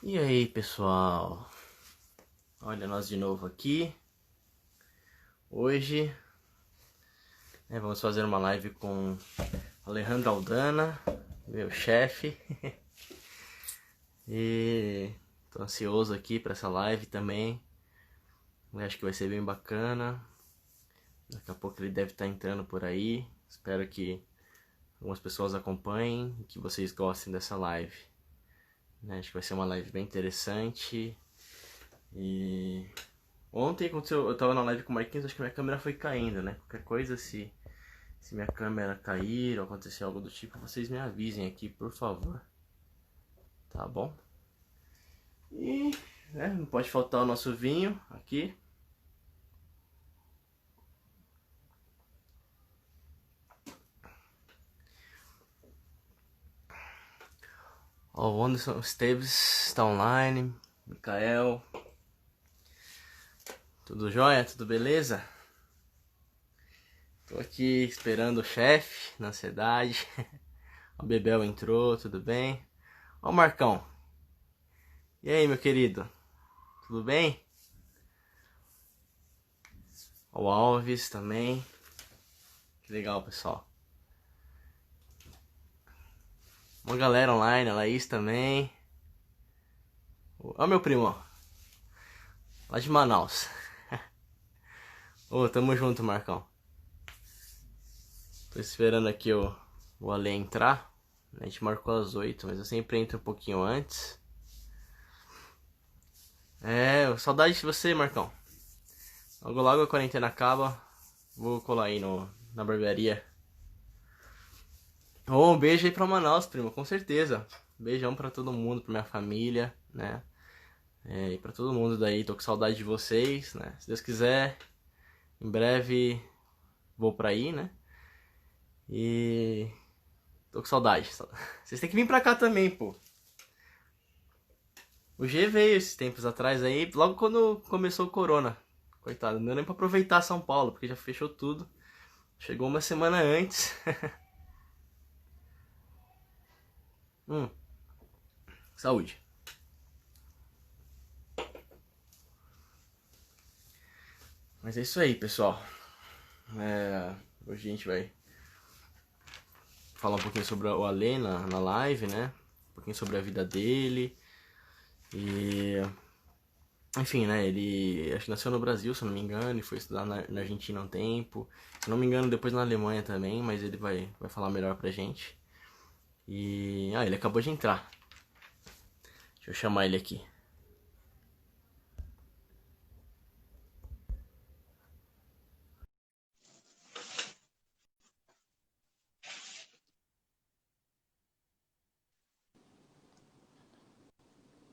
E aí, pessoal? Olha nós de novo aqui. Hoje, vamos fazer uma live com Alejandro Aldana, meu chefe. E tô ansioso aqui para essa live também. Eu acho que vai ser bem bacana. Daqui a pouco ele deve estar entrando por aí. Espero que algumas pessoas acompanhem e que vocês gostem dessa live. Acho que vai ser uma live bem interessante. E ontem aconteceu, eu tava na live com o Marquinhos, acho que minha câmera foi caindo, né? Qualquer coisa, se minha câmera cair ou acontecer algo do tipo, vocês me avisem aqui, por favor. Tá bom? E, não pode faltar o nosso vinho aqui. Ó, o Anderson Esteves está online. Mikael. Tudo jóia? Tudo beleza? Tô aqui esperando o chefe, na ansiedade. O Bebel entrou, tudo bem? Ó o Marcão. E aí, meu querido? Tudo bem? Ó o Alves também. Que legal, pessoal. Uma galera online, a Laís também. Ó meu primo, ó. Lá de Manaus. Ô, tamo junto, Marcão. Tô esperando aqui o Ale entrar. A gente marcou às 8, mas eu sempre entro um pouquinho antes. Saudade de você, Marcão. Logo logo a quarentena acaba. Vou colar aí na barbearia. Um beijo aí pra Manaus, primo, com certeza. Beijão pra todo mundo, pra minha família, né? E pra todo mundo daí, tô com saudade de vocês, né? Se Deus quiser, em breve vou pra aí, né? E tô com saudade. Vocês têm que vir pra cá também, pô. O G veio esses tempos atrás aí, logo quando começou o corona. Coitado, não deu nem pra aproveitar São Paulo, porque já fechou tudo. Chegou uma semana antes. Saúde. Mas é isso aí, pessoal. Hoje a gente vai falar um pouquinho sobre o Ale na live, né? Um pouquinho sobre a vida dele. E... enfim, né? Ele acho que nasceu no Brasil, se eu não me engano, e foi estudar na Argentina há um tempo. Se eu não me engano, depois na Alemanha também, mas ele vai falar melhor pra gente. E... ele acabou de entrar. Deixa eu chamar ele aqui.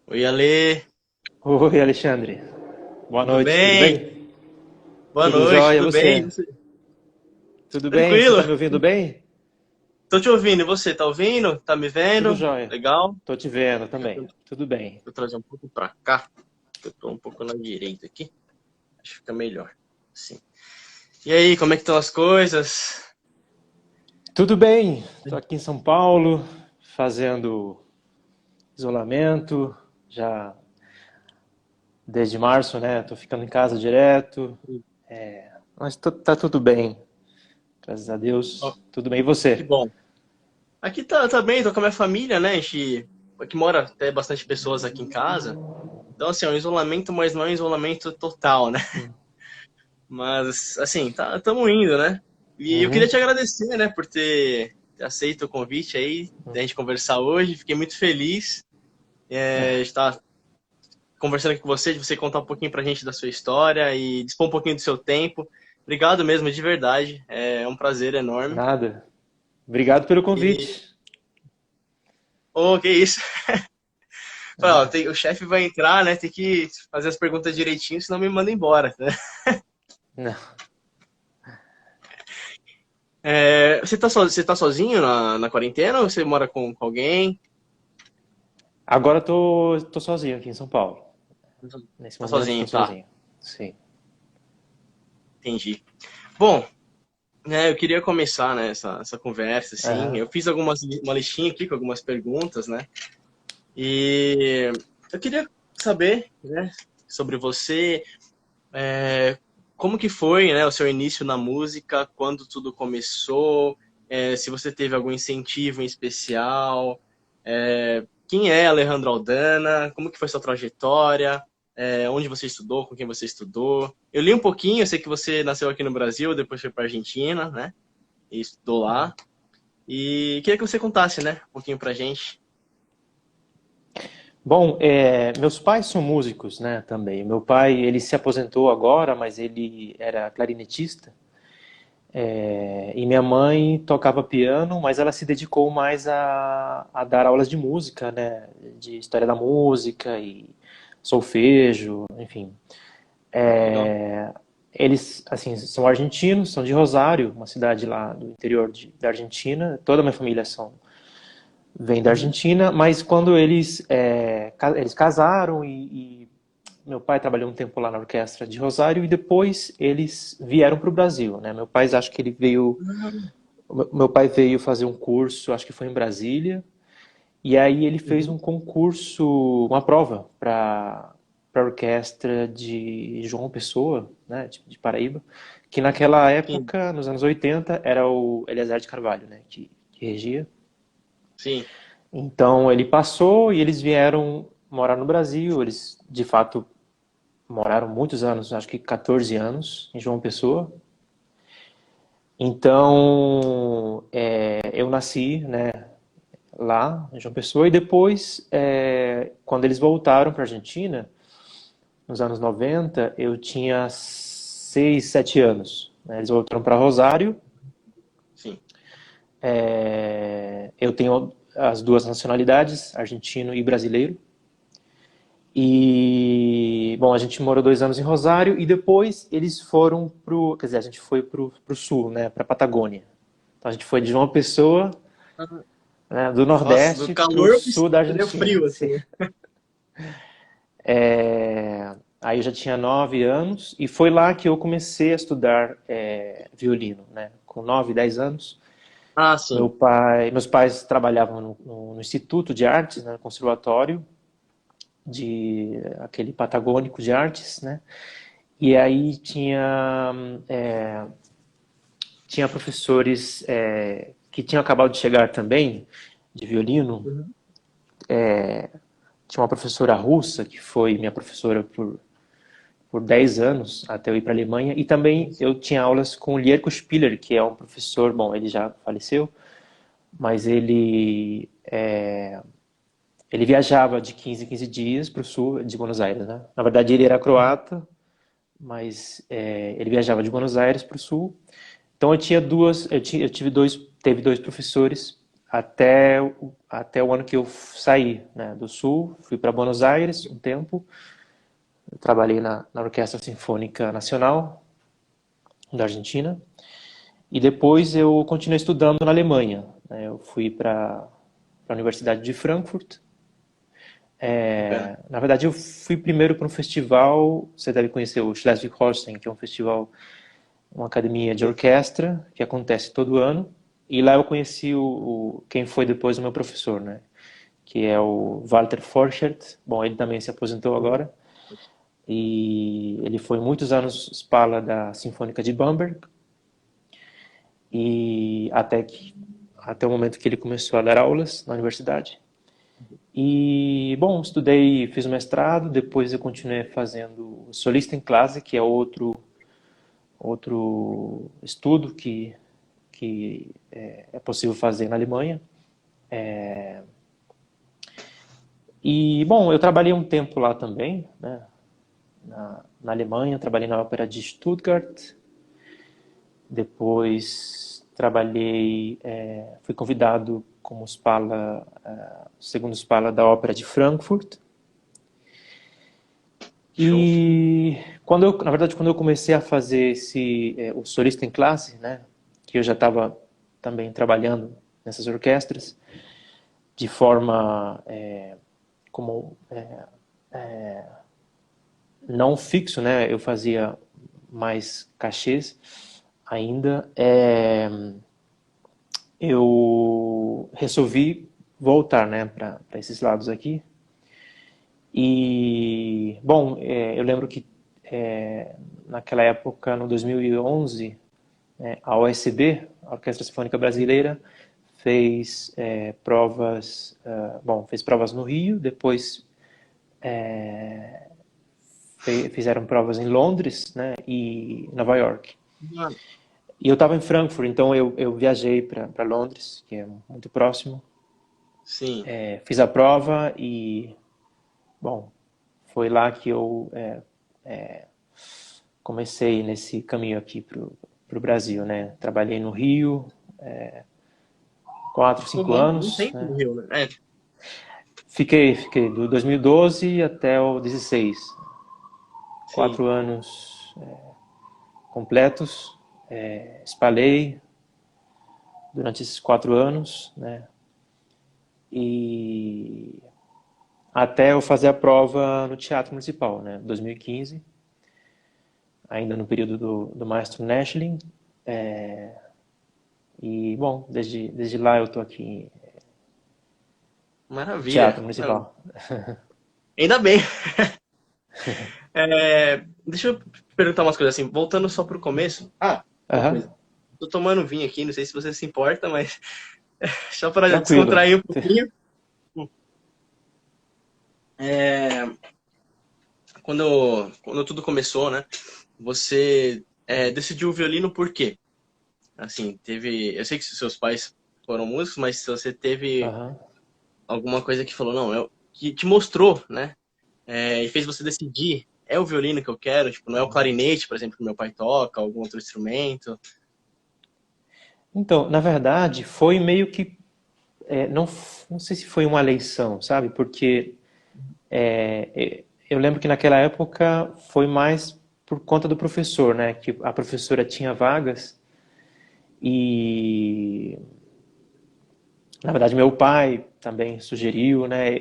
Oi, Ale! Oi, Alexandre. Boa Tudo noite, tudo bem? bem? Boa Tudo noite, jóia, e tudo bem? E você? você? Tudo bem? Você Tranquilo? tá me ouvindo bem? Tô te ouvindo, e você? Tá ouvindo? Tá me Tudo vendo? jóia. Legal? Tô te vendo Deixa também. eu Tudo bem. trazer um pouco pra cá. Eu tô um pouco na direita aqui. Acho que fica melhor. Sim. E aí, como é que estão as coisas? Tudo bem. Tô aqui em São Paulo, fazendo isolamento, já desde março, né? Tô ficando em casa direto. Mas tá tudo bem, graças a Ó, Deus. Tudo bem. E que você? bom. Aqui tá bem, tô com a minha família, né? A gente aqui mora até bastante pessoas aqui em casa. Então, assim, é um isolamento, mas não é um isolamento total, né? Hum. Mas, assim, tamo indo, né? E eu queria te Uhum. agradecer, né, por ter aceito o convite aí, da gente conversar hoje. Fiquei muito feliz de estar conversando aqui com você, de você contar um pouquinho pra gente da sua história e dispor um pouquinho do seu tempo. Obrigado mesmo, de verdade. É um prazer enorme. Nada. Obrigado pelo E, convite. que isso. Falei, ó, Ah, o chefe vai entrar, né? Tem que fazer as perguntas direitinho, senão me manda embora, né? não. Você tá sozinho na quarentena ou você mora com alguém? Agora tô sozinho aqui em São Paulo. Nesse Tá momento estou sozinho, tá. sozinho. Sim. Entendi. Bom, eu queria começar, né, essa conversa, assim. Aham. Eu fiz uma listinha aqui com algumas perguntas, né? E Eu queria saber, né, sobre você, como que foi, né, o seu início na música, quando tudo começou, se você teve algum incentivo em especial, quem é Alejandro Aldana, como que foi sua trajetória, onde você estudou, com quem você estudou. Eu li um pouquinho, eu sei que você nasceu aqui no Brasil, depois foi para Argentina, né, e estudou lá. E queria que você contasse, né, um pouquinho pra gente. Bom, meus pais são músicos, né, também. Meu pai, ele se aposentou agora, mas ele era clarinetista. E minha mãe tocava piano, mas ela se dedicou mais a dar aulas de música, né, de história da música e solfejo, enfim. Legal. Eles, assim, são argentinos, são de Rosário, uma cidade lá do interior da Argentina. Toda a minha família vem da Uhum. Argentina, mas quando eles casaram e meu pai trabalhou um tempo lá na orquestra de Rosário e depois eles vieram para o Brasil, né? Meu pai, acho que ele veio, meu pai veio fazer um curso, acho que foi em Brasília, e aí ele fez Uhum. um concurso, uma prova para a orquestra de João Pessoa, né, de Paraíba, que naquela Sim, época, nos anos 80, era o Eliezer de Carvalho, né, que regia. sim. Então ele passou e eles vieram morar no Brasil. Eles, de fato, moraram muitos anos, acho que 14 anos, em João Pessoa. Então eu nasci, né, lá em João Pessoa e depois, quando eles voltaram para a Argentina, nos anos 90, eu tinha 6, 7 anos. Né? Eles voltaram para Rosário. Sim. Eu tenho as duas nacionalidades, argentino e brasileiro. E, bom, a gente morou 2 anos em Rosário e depois eles foram quer dizer, a gente foi pro sul, né, pra Patagônia. Então a gente foi de João Pessoa, né, do Nossa, do Nordeste pro calor sul da pro Argentina. frio, Sim. assim. Aí eu já tinha 9 anos e foi lá que eu comecei a estudar violino, né, com 9, 10 anos. Ah, sim. Meus pais trabalhavam no Instituto de Artes, né, no conservatório de aquele patagônico de artes, né? E aí tinha professores que tinham acabado de chegar também, de violino. Uhum. Tinha uma professora russa, que foi minha professora por 10 anos, até eu ir para a Alemanha. E também eu tinha aulas com o Lierko Spiller, que é um professor, bom, ele já faleceu, mas ele viajava de 15 em 15 dias para o sul de Buenos Aires, né? Na verdade, ele era croata, mas ele viajava de Buenos Aires para o sul. Então eu tinha teve dois professores até o ano que eu saí, né, do sul, fui para Buenos Aires um tempo, eu trabalhei na Orquestra Sinfônica Nacional da Argentina e depois eu continuei estudando na Alemanha, né, eu fui para a Universidade de Frankfurt. Bacana. Na verdade eu fui primeiro para um festival, você deve conhecer o Schleswig-Holstein, que é um festival, uma academia de Sim. orquestra que acontece todo ano. E lá eu conheci quem foi depois o meu professor, né? Que é o Walter Forchert. Bom, ele também se aposentou Uhum. agora. E ele foi muitos anos Spala da Sinfônica de Bamberg. E até o momento que ele começou a dar aulas na universidade. E, bom, estudei, fiz o mestrado, depois eu continuei fazendo solista em classe, que é outro estudo que é possível fazer na Alemanha. E, bom, eu trabalhei um tempo lá também, né, na Alemanha, trabalhei na Ópera de Stuttgart, depois fui convidado como segundo Spala da Ópera de Frankfurt. Show. E na verdade, quando eu comecei a fazer o solista em classe, né, que eu já estava também trabalhando nessas orquestras, de forma como não fixo, né? Eu fazia mais cachês ainda. Eu resolvi voltar, né, para esses lados aqui. E, bom, eu lembro que naquela época, no 2011, a OSB, a Orquestra Sinfônica Brasileira, fez provas, bom, fez provas no Rio, depois fizeram provas em Londres, né, e Nova York. Ah, E eu estava em Frankfurt, então eu viajei para Londres, que é muito próximo. sim. Fiz a prova e, bom, foi lá que eu comecei nesse caminho aqui para o Brasil, né? Trabalhei no Rio, 4, Ficou 5 bom anos, tempo no né? Rio, né? É, Fiquei do 2012 até o 16, sim. 4 anos completos. Espalhei durante esses 4 anos, né? E até eu fazer a prova no Teatro Municipal, né? 2015, ainda no período do maestro Neschling. E, bom, desde lá eu tô aqui no Teatro Maravilha. Não, Municipal. ainda bem. Deixa eu perguntar umas coisas assim, voltando só pro começo. Ah, uma Aham, coisa. Tô tomando vinho aqui, não sei se você se importa, mas só para tranquilo. descontrair um pouquinho. É, quando tudo começou, né? Você decidiu o violino por quê? Assim, eu sei que seus pais foram músicos, mas se você teve Aham. alguma coisa que falou, não, que te mostrou, né? E fez você decidir, é o violino que eu quero, tipo, não é o clarinete, por exemplo, que meu pai toca, algum outro instrumento. Então, na verdade, foi meio que. Não sei se foi uma eleição, sabe? Porque eu lembro que naquela época foi mais por conta do professor, né? Que a professora tinha vagas e, na verdade, meu pai também sugeriu, né?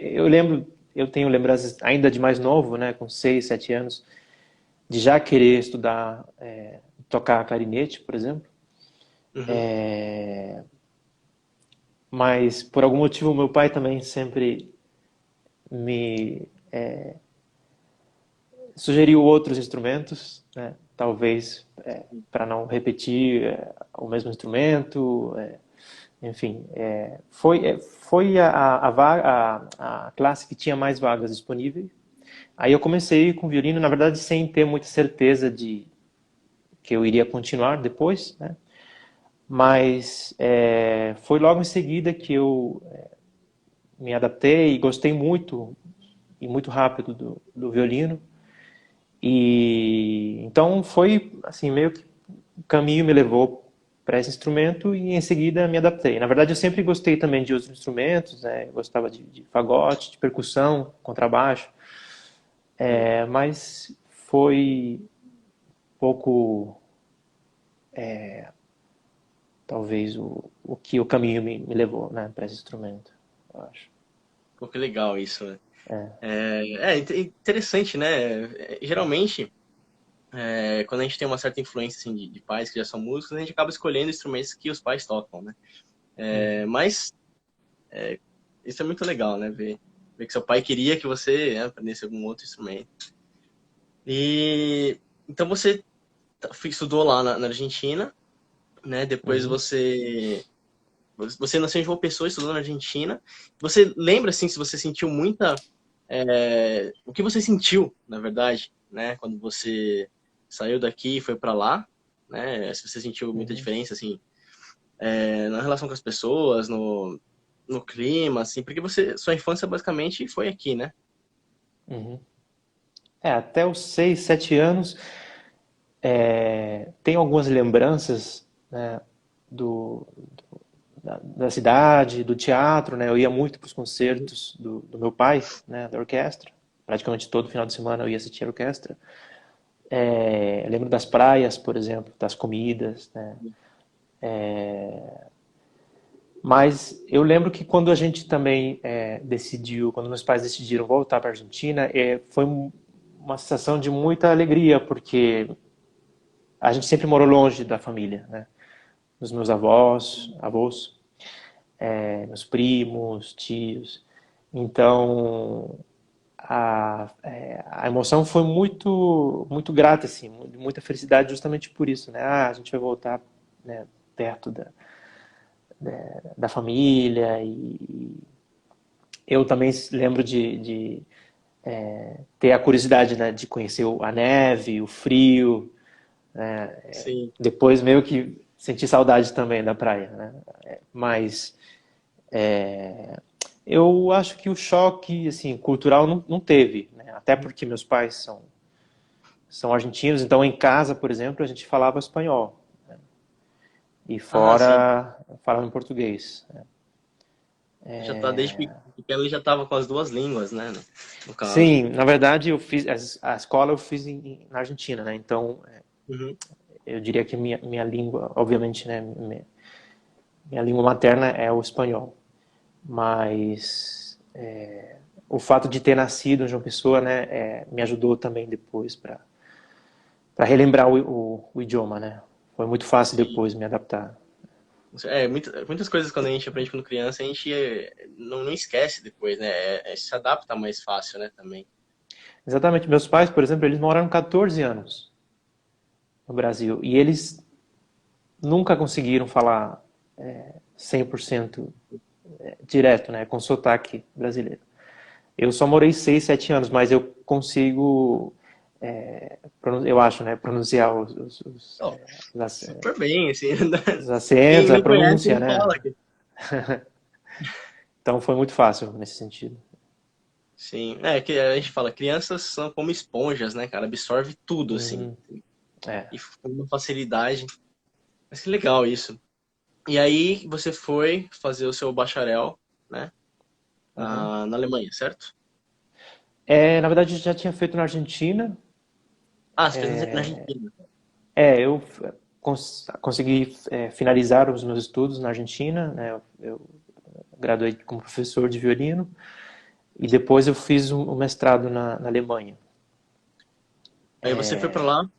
Eu tenho lembranças ainda de mais novo, né? Com 6, 7 anos, de já querer estudar, tocar clarinete, por exemplo. Uhum. Mas por algum motivo meu pai também sempre me sugeriu outros instrumentos, né? Talvez para não repetir o mesmo instrumento, enfim, foi a classe que tinha mais vagas disponíveis. Aí eu comecei com violino, na verdade, sem ter muita certeza de que eu iria continuar depois, né? Mas foi logo em seguida que eu me adaptei e gostei muito e muito rápido do violino. E então foi assim, meio que o caminho me levou para esse instrumento e em seguida me adaptei. Na verdade, eu sempre gostei também de outros instrumentos, né? Eu gostava de fagote, de percussão, contrabaixo, Sim. mas foi pouco, talvez, o que o caminho me levou, né, para esse instrumento, eu acho. Pô, que legal isso, né? É. Interessante, né? Geralmente, quando a gente tem uma certa influência assim, de pais que já são músicos, a gente acaba escolhendo instrumentos que os pais tocam, né? Uhum. Mas isso é muito legal, né? Ver que seu pai queria que você, né, aprendesse algum outro instrumento. E então você estudou lá na Argentina, né? Depois Uhum. você nasceu em João Pessoa, estudou na Argentina. Você lembra assim se você sentiu muita o que você sentiu, na verdade, né? Quando você saiu daqui e foi para lá, né? Se você sentiu muita Uhum. diferença assim na relação com as pessoas, no clima, assim, porque sua infância basicamente foi aqui, né? Uhum. Até os 6, 7 anos, tenho algumas lembranças, né, do, da cidade, do teatro, né? Eu ia muito para os Uhum. concertos do meu pai, né, da orquestra. Praticamente todo final de semana eu ia assistir a orquestra. Eu lembro das praias, por exemplo, das comidas, né? Mas eu lembro que quando a gente também decidiu, quando meus pais decidiram voltar para a Argentina, foi uma sensação de muita alegria, porque a gente sempre morou longe da família, né? Dos meus avós, meus primos, tios. Então, a emoção foi muito grata, assim, muita felicidade justamente por isso, né? A gente vai voltar, né, perto da família e eu também lembro de ter a curiosidade, né, de conhecer a neve, o frio, né? Sim. Depois meio que senti saudade também da praia, né? Mas eu acho que o choque assim cultural não teve, né? Até porque meus pais são argentinos, então em casa, por exemplo, a gente falava espanhol e Ah, sim. fora falava em português. Já tá desde pequeno ele já tava com as duas línguas, né? No caso. Sim, na verdade eu fiz a escola eu fiz na Argentina, né? Então Uhum. eu diria que minha língua, obviamente, né? Minha língua materna é o espanhol, mas o fato de ter nascido em João Pessoa, né, me ajudou também depois para relembrar o idioma, né? Foi muito fácil Sim. depois me adaptar. Muitas coisas quando a gente aprende quando criança, a gente não esquece depois, né? Se adapta mais fácil, né, também. Exatamente. Meus pais, por exemplo, eles moraram 14 anos no Brasil e eles nunca conseguiram falar 100% direto, né, com sotaque brasileiro. Eu só morei 6, 7 anos, mas eu consigo, eu acho, né, pronunciar Oh, super bem, assim. os acentos, Quem a me conhece, pronúncia, ele né? fala que... Então foi muito fácil nesse sentido. Sim, é que a gente fala, crianças são como esponjas, né, cara? Absorve tudo, assim. Uhum. É. E com uma facilidade. Mas que legal isso. E aí você foi fazer o seu bacharel, né? Uhum. Na Alemanha, certo? Na verdade, eu já tinha feito na Argentina. Ah, você fez na Argentina. Eu consegui finalizar os meus estudos na Argentina, né? Eu graduei como professor de violino e depois eu fiz um mestrado na Alemanha. Aí você foi pra lá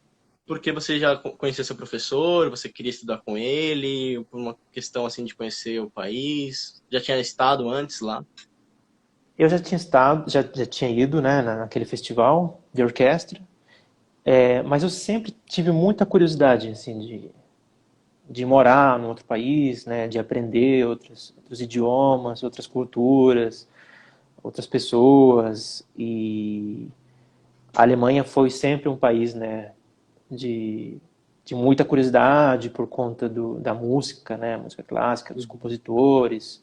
porque você já conhecia seu professor, você queria estudar com ele, por uma questão assim de conhecer o país, já tinha estado antes lá. Eu já tinha estado, já tinha ido, né, naquele festival de orquestra, mas eu sempre tive muita curiosidade, assim, de morar num outro país, né, de aprender outros idiomas, outras culturas, outras pessoas. E a Alemanha foi sempre um país, né, de, de muita curiosidade por conta da música, né, música clássica, dos compositores,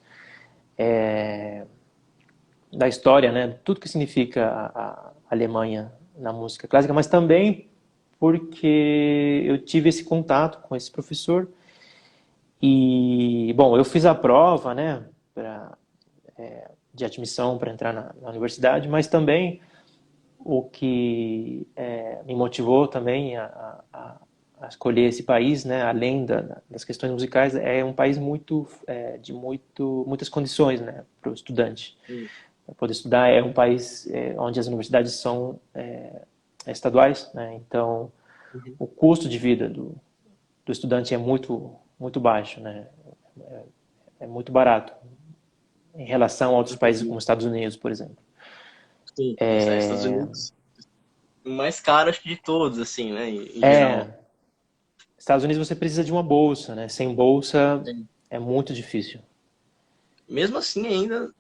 da história, né, tudo que significa a Alemanha na música clássica, mas também porque eu tive esse contato com esse professor e, bom, eu fiz a prova, né, de admissão para entrar na universidade, mas também o que me motivou também a escolher esse país, né, além das questões musicais, é um país de muitas condições, né, para o estudante. Sim. Para poder estudar é um país onde as universidades são estaduais, né, então Uhum. o custo de vida do estudante é muito baixo, né, é muito barato em relação a outros países Entendi. como Estados Unidos, por exemplo. Sim, os Estados Unidos, o mais caro acho que de todos, assim, né, em geral. É, Estados Unidos você precisa de uma bolsa, né? Sem bolsa Sim. é muito difícil. Mesmo assim, ainda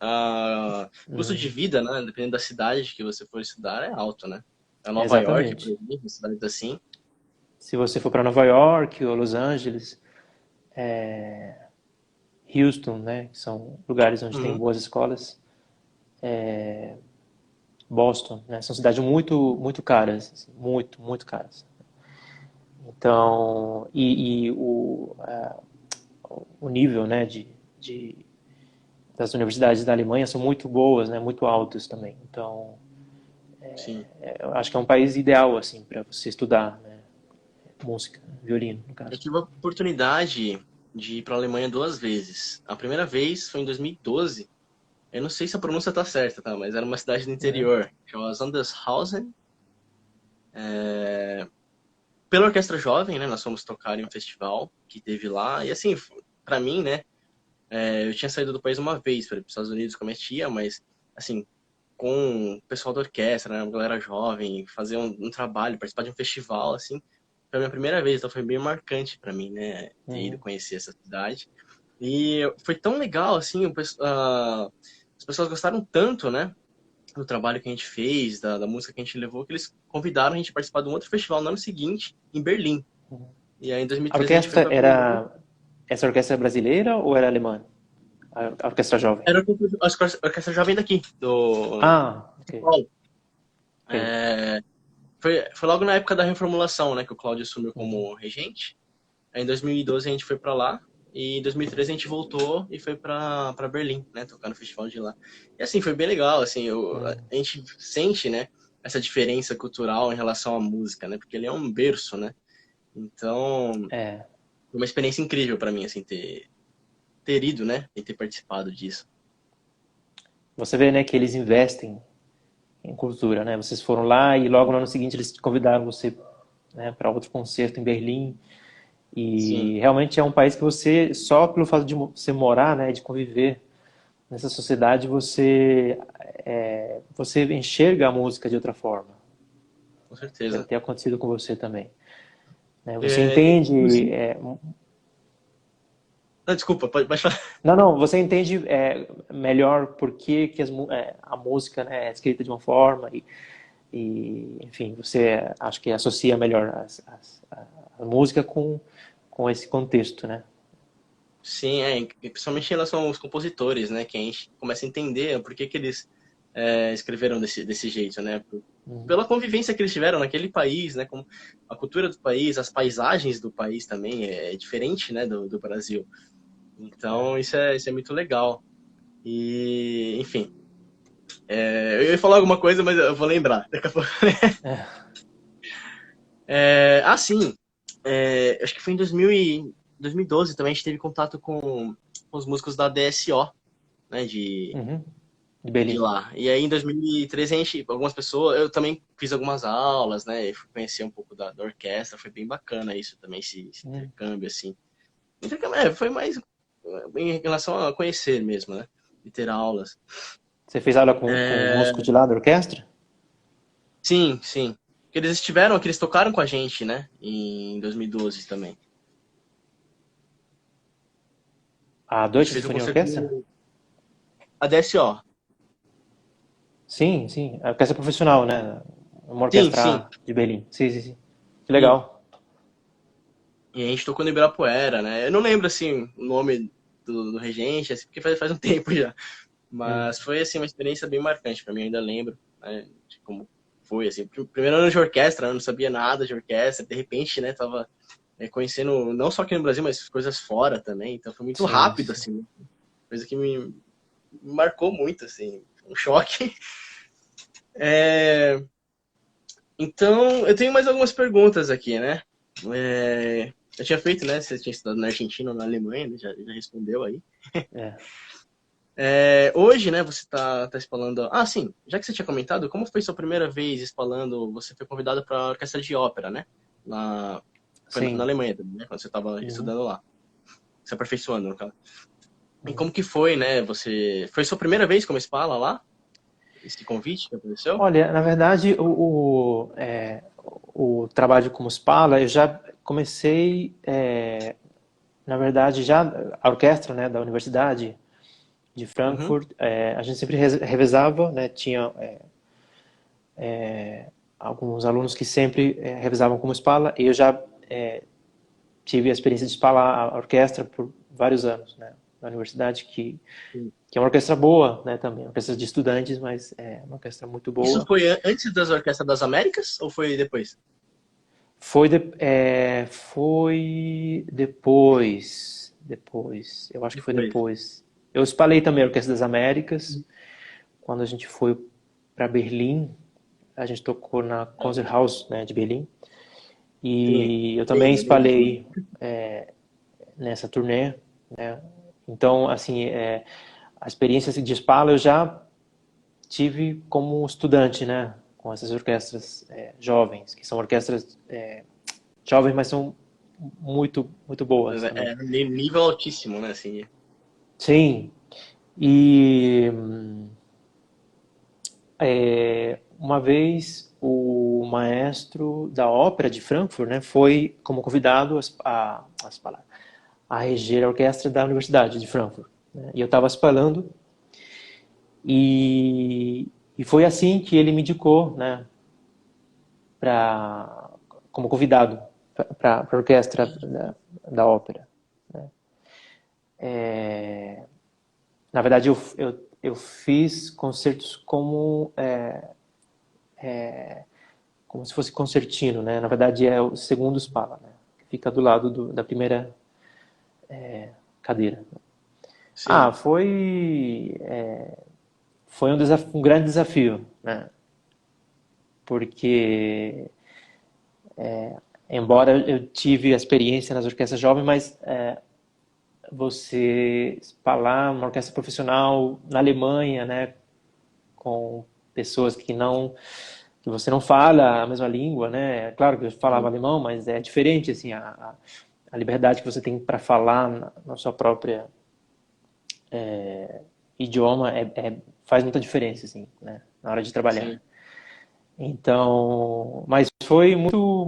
o custo de Hum, vida, né, dependendo da cidade que você for estudar, é alto, né? A Nova York, por exatamente. exemplo, cidades assim. Se você for para Nova York ou Los Angeles, Houston, né? Que são lugares onde tem Uhum. boas escolas, Boston, né? São cidades muito caras, assim, muito caras. Então, o nível, né? Das universidades da Alemanha são muito boas, né? Muito altos também. Então, Sim. eu acho que é um país ideal assim para você estudar, né? Música, violino, no Eu caso. tive a oportunidade de ir para a Alemanha duas vezes. A primeira vez foi em 2012. Eu não sei se a pronúncia tá certa, tá? Mas era uma cidade do Uhum. interior, chamada Sandeshausen. Pela Orquestra Jovem, né? Nós fomos tocar em um festival que teve lá. E assim, para mim, né? Eu tinha saído do país uma vez para ir para os Estados Unidos com a minha tia, mas assim, com o pessoal da orquestra, né, uma galera jovem, fazer um trabalho, participar de um festival, assim, foi a minha primeira vez, então foi bem marcante para mim, né, ter ido Uhum. conhecer essa cidade. E foi tão legal, assim, as pessoas gostaram tanto, né, do trabalho que a gente fez, da música que a gente levou, que eles convidaram a gente a participar de um outro festival no ano seguinte, em Berlim. Uhum. E aí em A 2013 a gente foi orquestra para Berlim. era... Essa orquestra é brasileira ou era alemã? A orquestra jovem? Era a orquestra jovem daqui, Ah, ok. de Paulo. Ok. É, foi logo na época da reformulação, né, que o Cláudio assumiu Uhum. como regente. Aí em 2012 a gente foi para lá. E em 2013 a gente voltou e foi para Berlim, né, tocar no festival de lá. E assim, foi bem legal, assim, Uhum. a gente sente, né, essa diferença cultural em relação à música, né, porque ele é um berço, né. Então, É. foi uma experiência incrível para mim, assim, ter ido, né, e ter participado disso. Você vê, né, que eles investem em cultura, né? Vocês foram lá e logo no ano seguinte eles convidaram você, né, para outro concerto em Berlim. Sim, E realmente é um país que você, só pelo fato de você morar, né, de conviver nessa sociedade, você enxerga a música de outra forma. com Deve certeza. ter acontecido com você também, né? Você É, entende, inclusive... Não, desculpa, pode falar. não, não, você entende melhor por que, a música, né, é escrita de uma forma enfim, você acho que associa melhor a música com esse contexto, né? Sim, e principalmente em relação aos compositores, né? Que a gente começa a entender por que que eles escreveram desse jeito, né? Uhum. Pela convivência que eles tiveram naquele país, né? Como a cultura do país, as paisagens do país também é diferente, né? Do Brasil. É. Então isso é muito legal. E, enfim, eu ia falar alguma coisa, mas eu vou lembrar daqui a pouco. É. Sim, acho que foi em 2012 também a gente teve contato com os músicos da DSO, né? Uhum. De De Berlim. lá. E aí em 2013 a gente, algumas pessoas, eu também fiz algumas aulas, né? E fui conhecer um pouco da orquestra, foi bem bacana isso também, esse Uhum. intercâmbio, assim. Intercâmbio, foi mais em relação a conhecer mesmo, né? E ter aulas. Você fez aula com o músico de lá da orquestra? Sim, sim. Porque eles estiveram aqui, eles tocaram com a gente, né? Em 2012 também. A A gente Deutsche fez um Sinfonia concerto Orquestra? no a DSO. Sim, sim. A orquestra profissional, né? Uma Sim, sim, orquestra de Berlim. Sim, sim, sim. Que sim. legal. E a gente tocou no Ibirapuera, né? Eu não lembro, assim, o nome do regente, assim, porque faz um tempo já. Hum. Mas foi, assim, uma experiência bem marcante pra mim, eu ainda lembro, né, de como foi, assim. Primeiro ano de orquestra, eu não sabia nada de orquestra, de repente, né, tava conhecendo, não só aqui no Brasil, mas coisas fora também, então foi muito Sim, rápido, sim. assim, coisa que me marcou muito, assim, um choque. É, então, eu tenho mais algumas perguntas aqui, né? Eu tinha feito, né, você tinha estudado na Argentina ou na Alemanha, né, já respondeu aí. É. Hoje, né, você tá espalhando. Ah, sim, já que você tinha comentado, como foi sua primeira vez espalhando? Você foi convidado para a orquestra de ópera, né? Na, foi na Sim. Alemanha também, né? Quando você estava Uhum. estudando lá, se aperfeiçoando, no caso. E Uhum. como que foi, né? Foi sua primeira vez como espala lá? Esse convite que aconteceu? Olha, na verdade, o trabalho como Spala, eu já comecei, na verdade, já a orquestra, né, da Universidade de Uhum. Frankfurt, a gente sempre revezava, né, tinha alguns alunos que sempre revezavam como Spala, e eu já tive a experiência de espalar a orquestra por vários anos, né, na universidade, que é uma orquestra boa, né, também, uma orquestra de estudantes, mas é uma orquestra muito Isso boa. foi antes das Orquestras das Américas ou foi depois? Foi depois, eu acho que foi Depois. depois. Eu espalhei também a Orquestra das Américas, quando a gente foi para Berlim, a gente tocou na Konzerthaus, né, de Berlim, Sim, e eu também lembro. espalhei nessa turnê, né? Então, assim, a experiência de espala eu já tive como estudante, né, com essas orquestras jovens, que são orquestras jovens, mas são muito, muito boas também. Nível altíssimo, né? Assim. Sim, e Uma vez o maestro da ópera de Frankfurt, né, foi como convidado a reger a orquestra da Universidade de Frankfurt, né, e eu estava falando e foi assim que ele me indicou, né, como convidado para a orquestra da ópera, né. Na verdade, eu fiz concertos como se fosse concertino, né? Na verdade, é o segundo Scala, né? Que fica do lado da primeira cadeira. Sim. Foi um grande desafio, né? Porque, embora eu tive a experiência nas orquestras jovens, mas você falar uma orquestra profissional na Alemanha, né? Com pessoas que você não fala a mesma língua, né? É claro que eu falava alemão, mas é diferente assim a liberdade que você tem para falar na sua própria idioma faz muita diferença assim, né? Na hora de trabalhar. Sim. Então, mas foi muito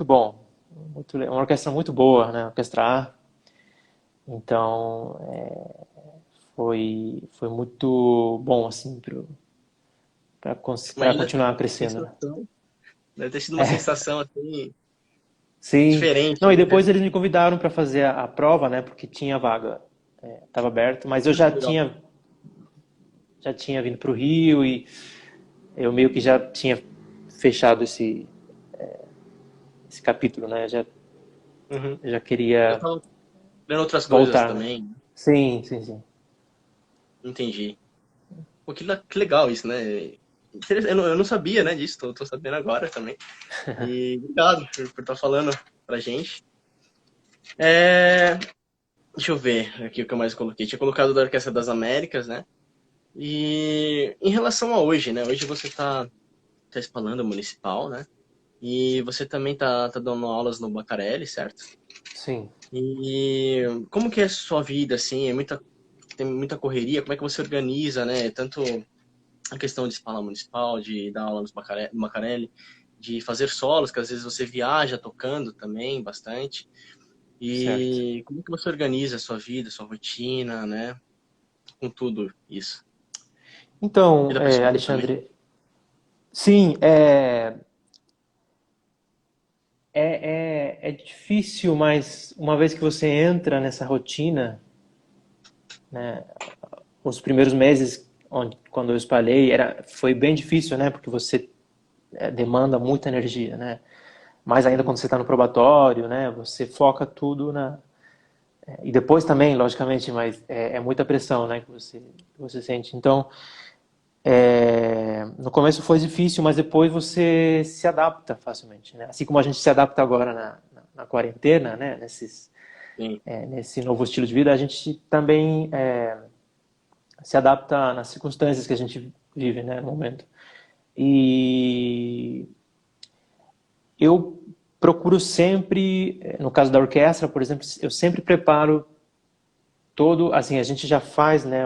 bom, uma orquestra muito boa, né? Orquestra A. Então, foi muito bom assim para Imagina continuar a crescendo, né? sensação. Deve ter sido uma sensação assim Sim. diferente, Não, e né? depois eles me convidaram para fazer a prova, né? Porque tinha vaga, estava aberto, mas eu Ah, que legal. já tinha vindo para o Rio e eu meio que já tinha fechado esse capítulo, né? Uhum. Já Eu queria tava vendo outras coisas voltar, né? também. Sim, sim, sim. Entendi. Pô, que legal isso, né? Eu não sabia, né, disso, tô sabendo agora também. E obrigado por estar falando pra gente. É, deixa eu ver aqui o que eu mais coloquei. Tinha colocado da Orquestra das Américas, né? E em relação a hoje, né? Hoje você tá espalhando municipal, né? E você também tá dando aulas no Bacarelli, certo? Sim. E como que é a sua vida, assim? Tem muita correria? Como é que você organiza, né? Tanto a questão de escola municipal, de dar aula no Bacarelli, de fazer solos, que às vezes você viaja tocando também bastante. Certo. E como que você organiza a sua vida, a sua rotina, né? Com tudo isso. Então, Vida pessoal também. Alexandre, sim, é difícil, mas uma vez que você entra nessa rotina, né, os primeiros meses, quando eu espalhei, foi bem difícil, né, porque você demanda muita energia, né, mais ainda Uhum. quando você está no probatório, né, você foca tudo e depois também, logicamente, mas é muita pressão, né, que você sente. Então, no começo foi difícil, mas depois você se adapta facilmente, né, assim como a gente se adapta agora na quarentena, né, Sim. nesse novo estilo de vida, a gente também se adapta nas circunstâncias que a gente vive, né, no momento. E eu procuro sempre, no caso da orquestra, por exemplo, eu sempre preparo todo, assim, a gente já faz, né,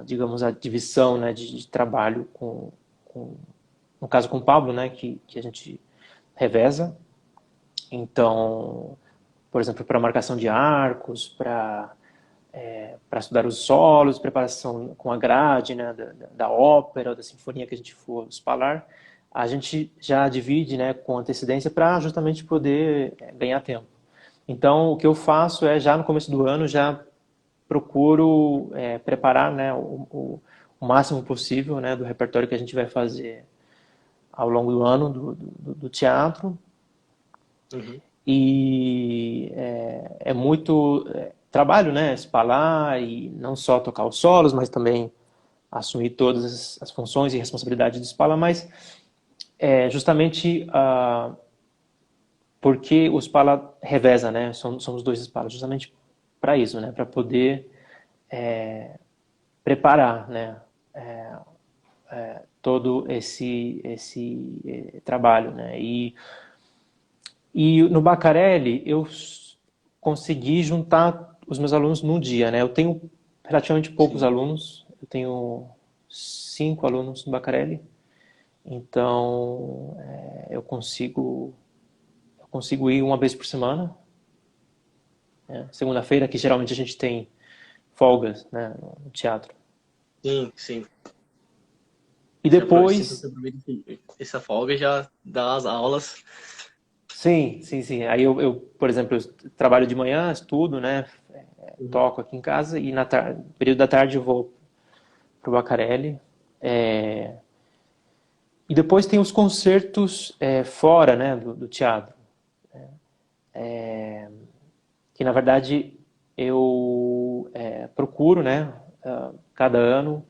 digamos, a divisão, né, de trabalho no caso com o Pablo, né, que a gente reveza. Então, por exemplo, para marcação de arcos, para estudar os solos, preparação com a grade, né, da ópera ou da sinfonia que a gente for falar, a gente já divide, né, com antecedência para justamente poder ganhar tempo. Então, o que eu faço é, já no começo do ano, já procuro preparar, né, o máximo possível, né, do repertório que a gente vai fazer ao longo do ano do teatro. Uhum. E é muito trabalho, né? Espalhar e não só tocar os solos, mas também assumir todas as funções e responsabilidades de Spala, mas justamente porque o Spala reveza, né? Somos dois Spalas, justamente para isso, né? Para poder preparar, né? Todo esse trabalho, né? E no Bacarelli eu consegui juntar os meus alunos num dia, né? Eu tenho relativamente poucos Sim. alunos, eu tenho 5 alunos no Bacarelli, então eu consigo ir uma vez por semana, né? Segunda-feira, que geralmente a gente tem folgas, né, no teatro. Sim, sim. E Sempre depois, você aproveita essa folga e já dá as aulas. sim, sim, sim. Aí por exemplo, eu trabalho de manhã, estudo, né, Uhum. toco aqui em casa e no período da tarde eu vou pro Bacarelli. É, e depois tem os concertos fora, né, do teatro, que na verdade eu procuro, né, cada ano,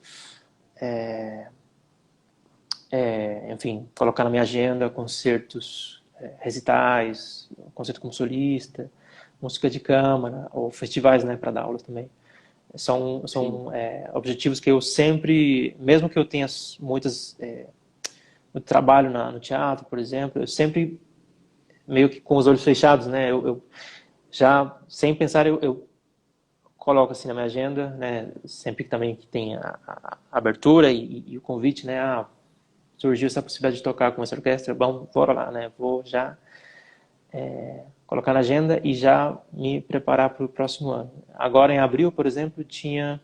enfim, colocar na minha agenda concertos, recitais, concerto como solista, música de câmara, ou festivais, né, para dar aula também. Sim. São objetivos que eu sempre, mesmo que eu tenha muito trabalho no teatro, por exemplo, eu sempre meio que com os olhos fechados, né, eu já sem pensar eu coloco assim na minha agenda, né, sempre que também que tem a abertura e o convite, né, surgiu essa possibilidade de tocar com essa orquestra, bom, bora lá, né? Vou já colocar na agenda e já me preparar para o próximo ano. Agora, em abril, por exemplo, tinha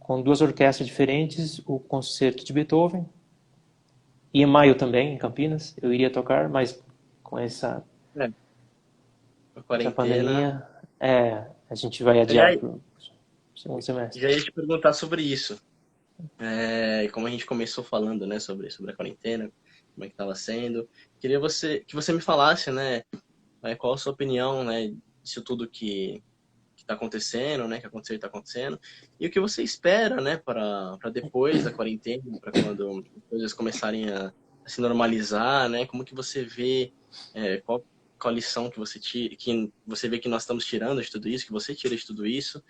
com 2 orquestras diferentes o concerto de Beethoven. E em maio também, em Campinas, eu iria tocar, mas com É, a essa quarentena. pandemia, a gente vai adiar Aliás, para o segundo semestre. já ia te perguntar sobre isso. Como a gente começou falando, né, sobre a quarentena, como é que estava sendo. Queria que você me falasse, né, qual a sua opinião, né, disso tudo que está acontecendo, né, que aconteceu e está acontecendo, e o que você espera, né, para depois da quarentena, para quando as coisas começarem a se normalizar, né, como que você vê, qual a lição que você tira, que você vê que nós estamos tirando de tudo isso, que você tira de tudo isso,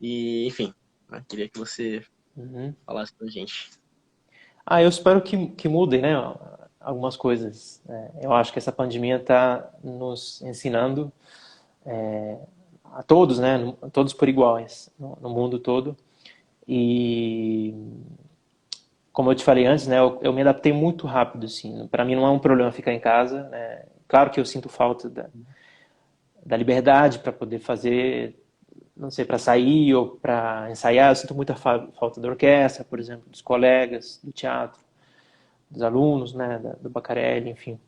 e enfim, né, queria que você Uhum. falasse pra gente. Eu espero que mudem, né? Algumas coisas. Eu acho que essa pandemia está nos ensinando a todos, né? Todos por iguais, no mundo todo. E como eu te falei antes, né? Eu me adaptei muito rápido, assim. Para mim não é um problema ficar em casa, né? Claro que eu sinto falta da liberdade para poder fazer, não sei, para sair ou para ensaiar. Eu sinto muita falta da orquestra, por exemplo, dos colegas, do teatro, dos alunos, né? Do Bacarelli, enfim.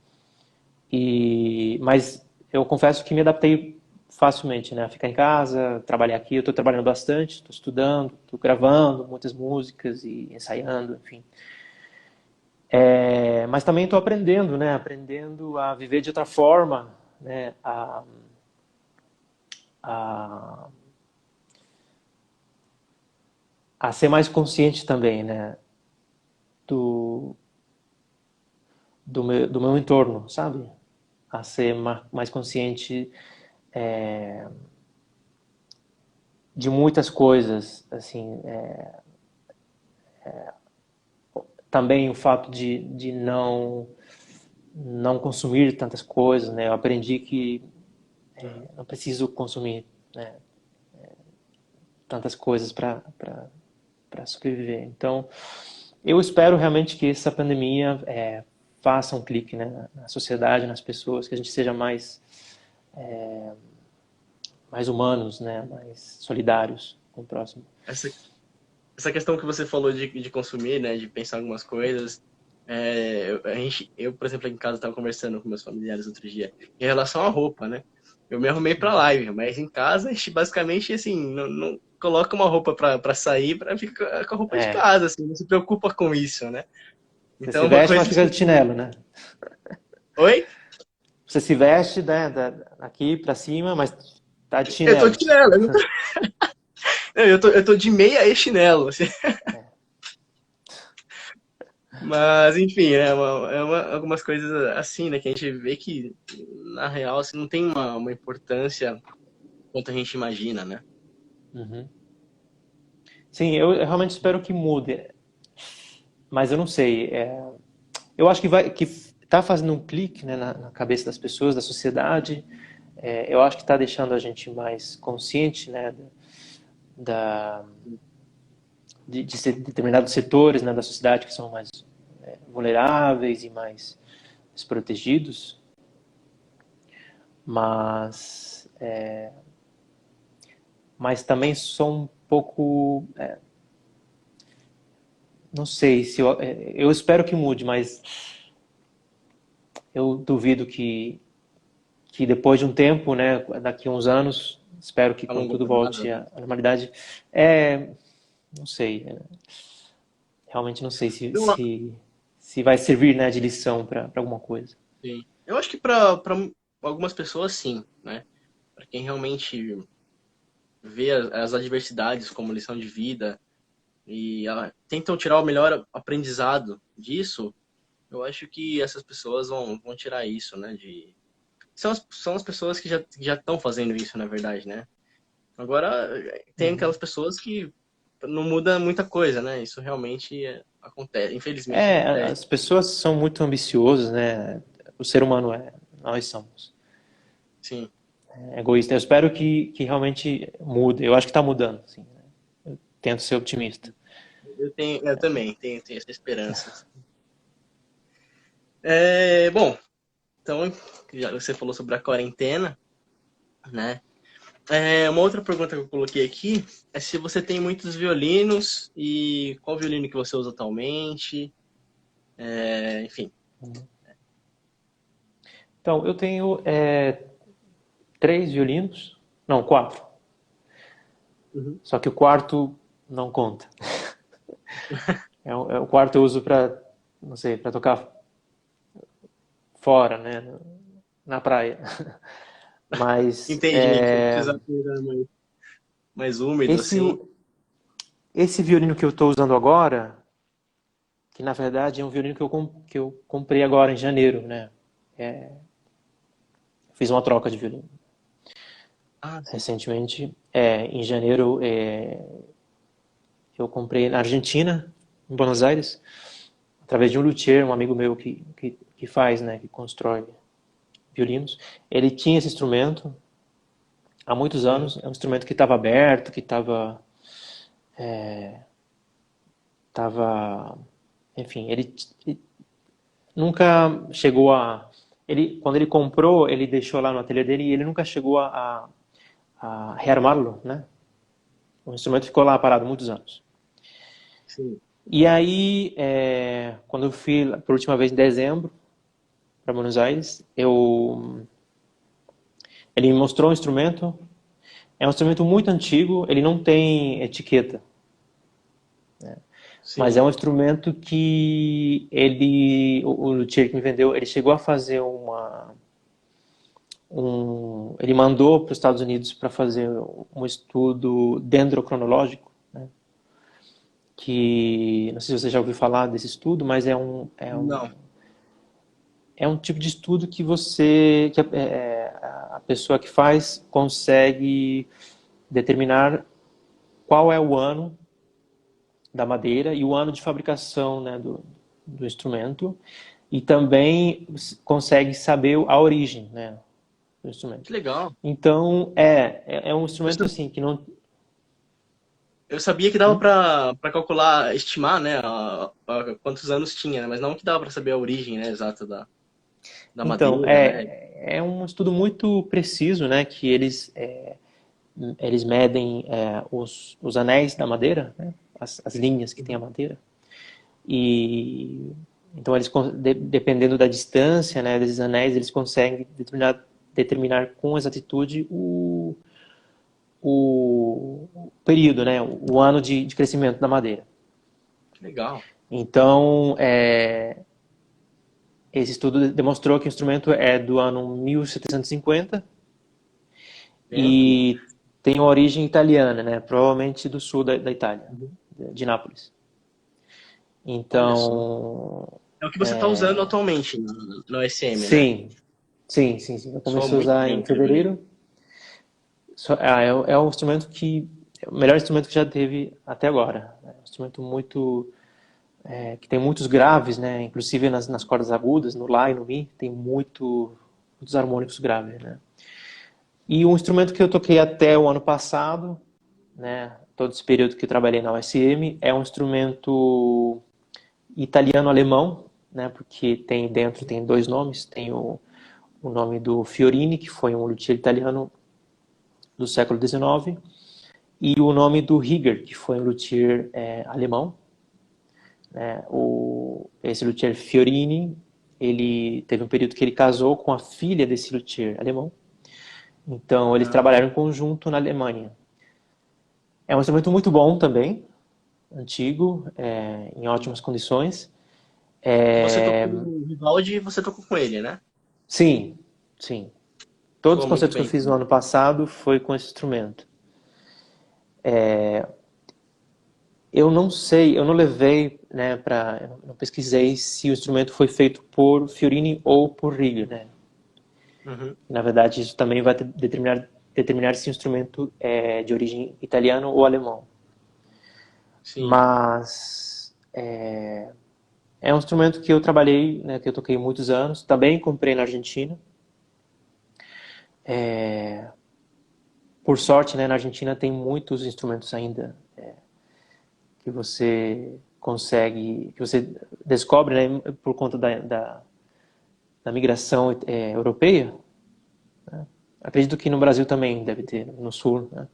Mas eu confesso que me adaptei facilmente, né? A ficar em casa, trabalhar aqui. Eu estou trabalhando bastante, estou estudando, estou gravando muitas músicas e ensaiando, enfim. Mas também estou aprendendo, né? Aprendendo a viver de outra forma, né? A, a ser mais consciente também, né? Do, do meu entorno, sabe? A ser mais consciente de muitas coisas, assim, também o fato de não consumir tantas coisas, né? Eu aprendi que não preciso consumir, né, tantas coisas para sobreviver. Então, eu espero realmente que essa pandemia faça um clique, né, na sociedade, nas pessoas, que a gente seja mais humanos, né, mais solidários com o próximo. Essa, essa questão que você falou de consumir, né, de pensar algumas coisas, por exemplo, aqui em casa estava conversando com meus familiares outro dia, em relação à roupa, né? Eu me arrumei para live, mas em casa a gente basicamente assim não coloca uma roupa para sair para ficar com a roupa de É, casa, assim, não se preocupa com isso, né? você Então se é uma veste, mas coisa fica assim de que... chinelo, né? Oi? Você se veste, né, aqui para cima, mas tá de Eu tô de chinelos. chinelo, eu tô de meia e chinelo, assim. Mas, enfim, algumas coisas assim, né, que a gente vê que, na real, assim, não tem uma importância quanto a gente imagina, né? Uhum. Sim, eu realmente espero que mude, mas eu não sei. Eu acho que tá fazendo um clique, né, na cabeça das pessoas, da sociedade. Eu acho que está deixando a gente mais consciente, né, de determinados setores, né, da sociedade que são mais vulneráveis e mais desprotegidos, mas também sou um pouco, não sei se eu espero que mude, mas eu duvido que depois de um tempo, né, daqui a uns anos, espero que A quando longo tudo prazo, volte né? à normalidade, não sei, realmente não sei Eu, se vai servir, né, de lição para alguma coisa. sim. Eu acho que para algumas pessoas, sim, né? Para quem realmente vê as adversidades como lição de vida e tentam tirar o melhor aprendizado disso, eu acho que essas pessoas vão tirar isso, né? São as pessoas que já estão fazendo isso, na verdade, né? Agora, tem Uhum. aquelas pessoas que não muda muita coisa, né? Isso realmente acontece, infelizmente acontece. As pessoas são muito ambiciosas, né? O ser humano nós somos Sim, egoístas. Eu espero que realmente mude. Eu acho que está mudando, assim, né? Eu tento ser otimista. eu também tenho essa esperança. Bom, então, já você falou sobre a quarentena, né? Uma outra pergunta que eu coloquei aqui é se você tem muitos violinos e qual violino que você usa atualmente, enfim. Então, eu tenho 3 violinos, não, 4. Uhum. Só que o quarto não conta. O quarto eu uso para, não sei, para tocar fora, né, na praia. Mas Entendi, se precisar ter mais úmido, esse assim. esse violino que eu estou usando agora, que na verdade é um violino que eu comprei agora em janeiro, né? Fiz uma troca de violino Ah, sim. recentemente. Em janeiro eu comprei na Argentina, em Buenos Aires, através de um luthier, um amigo meu que faz, né, que constrói violinos. Ele tinha esse instrumento há muitos Uhum. anos. É um instrumento que estava aberto, que estava, enfim, ele nunca chegou quando ele comprou, ele deixou lá no ateliê dele e ele nunca chegou a rearmá-lo, né? O instrumento ficou lá parado muitos anos. Sim. E aí, quando eu fui por última vez em dezembro para Buenos Aires, ele me mostrou um instrumento. É um instrumento muito antigo, ele não tem etiqueta, mas é Sim. um instrumento que o luthier que me vendeu, ele chegou a fazer ele mandou para os Estados Unidos para fazer um estudo dendrocronológico, né? Que não sei se você já ouviu falar desse estudo, mas Não. é um tipo de estudo que a pessoa que faz consegue determinar qual é o ano da madeira e o ano de fabricação, né, do instrumento, e também consegue saber a origem, né, do Que instrumento. legal. Então, é um Eu, instrumento sa- assim que não. eu sabia que dava Hum? pra calcular, estimar, né, quantos anos tinha, né, mas não que dava pra saber a origem, né, exata da Então, madeira, né? é um estudo muito preciso, né, que eles medem os anéis da madeira, né, as linhas que tem a Uhum. madeira, e então dependendo da distância, né, desses anéis, eles conseguem determinar com exatitude o período, né, o ano de crescimento da madeira. Que legal. Então, esse estudo demonstrou que o instrumento é do ano 1750 Dentro. e tem uma origem italiana, né, provavelmente do sul da Itália, Uhum. de Nápoles. Olha só. Então, É o que você está usando atualmente no SM, né? sim, sim, sim, sim. Eu Soa comecei a muito usar bem em aquele violino. fevereiro. É um instrumento que é o melhor instrumento que já teve até agora. É um instrumento que tem muitos graves, né? Inclusive nas cordas agudas, no lá e no mi, tem muitos harmônicos graves, né? E um instrumento que eu toquei até o ano passado, né, todo esse período que eu trabalhei na USM, é um instrumento italiano-alemão, né, porque tem dois nomes, tem o nome do Fiorini, que foi um luthier italiano do século XIX, e o nome do Rieger, que foi um luthier alemão. Esse luthier Fiorini, ele teve um período que ele casou com a filha desse luthier alemão, então eles Ah, trabalharam em conjunto na Alemanha. É um instrumento muito bom também, antigo, em ótimas condições. você tocou no Vivaldi e você tocou com ele, né? Sim, sim. Todos os Pô, muito concertos que eu bem. fiz no ano passado foi com esse instrumento. Eu não sei, eu não levei, né, eu não pesquisei se o instrumento foi feito por Fiorini ou por Rieger, né? Uhum. Na verdade, isso também vai determinar se o instrumento é de origem italiana ou alemão. Sim. Mas é um instrumento que eu trabalhei, né, que eu toquei muitos anos. Também comprei na Argentina. Por sorte, né, na Argentina tem muitos instrumentos ainda que você consegue, que você descobre, né, por conta da migração europeia. Acredito que no Brasil também deve ter, no sul, né?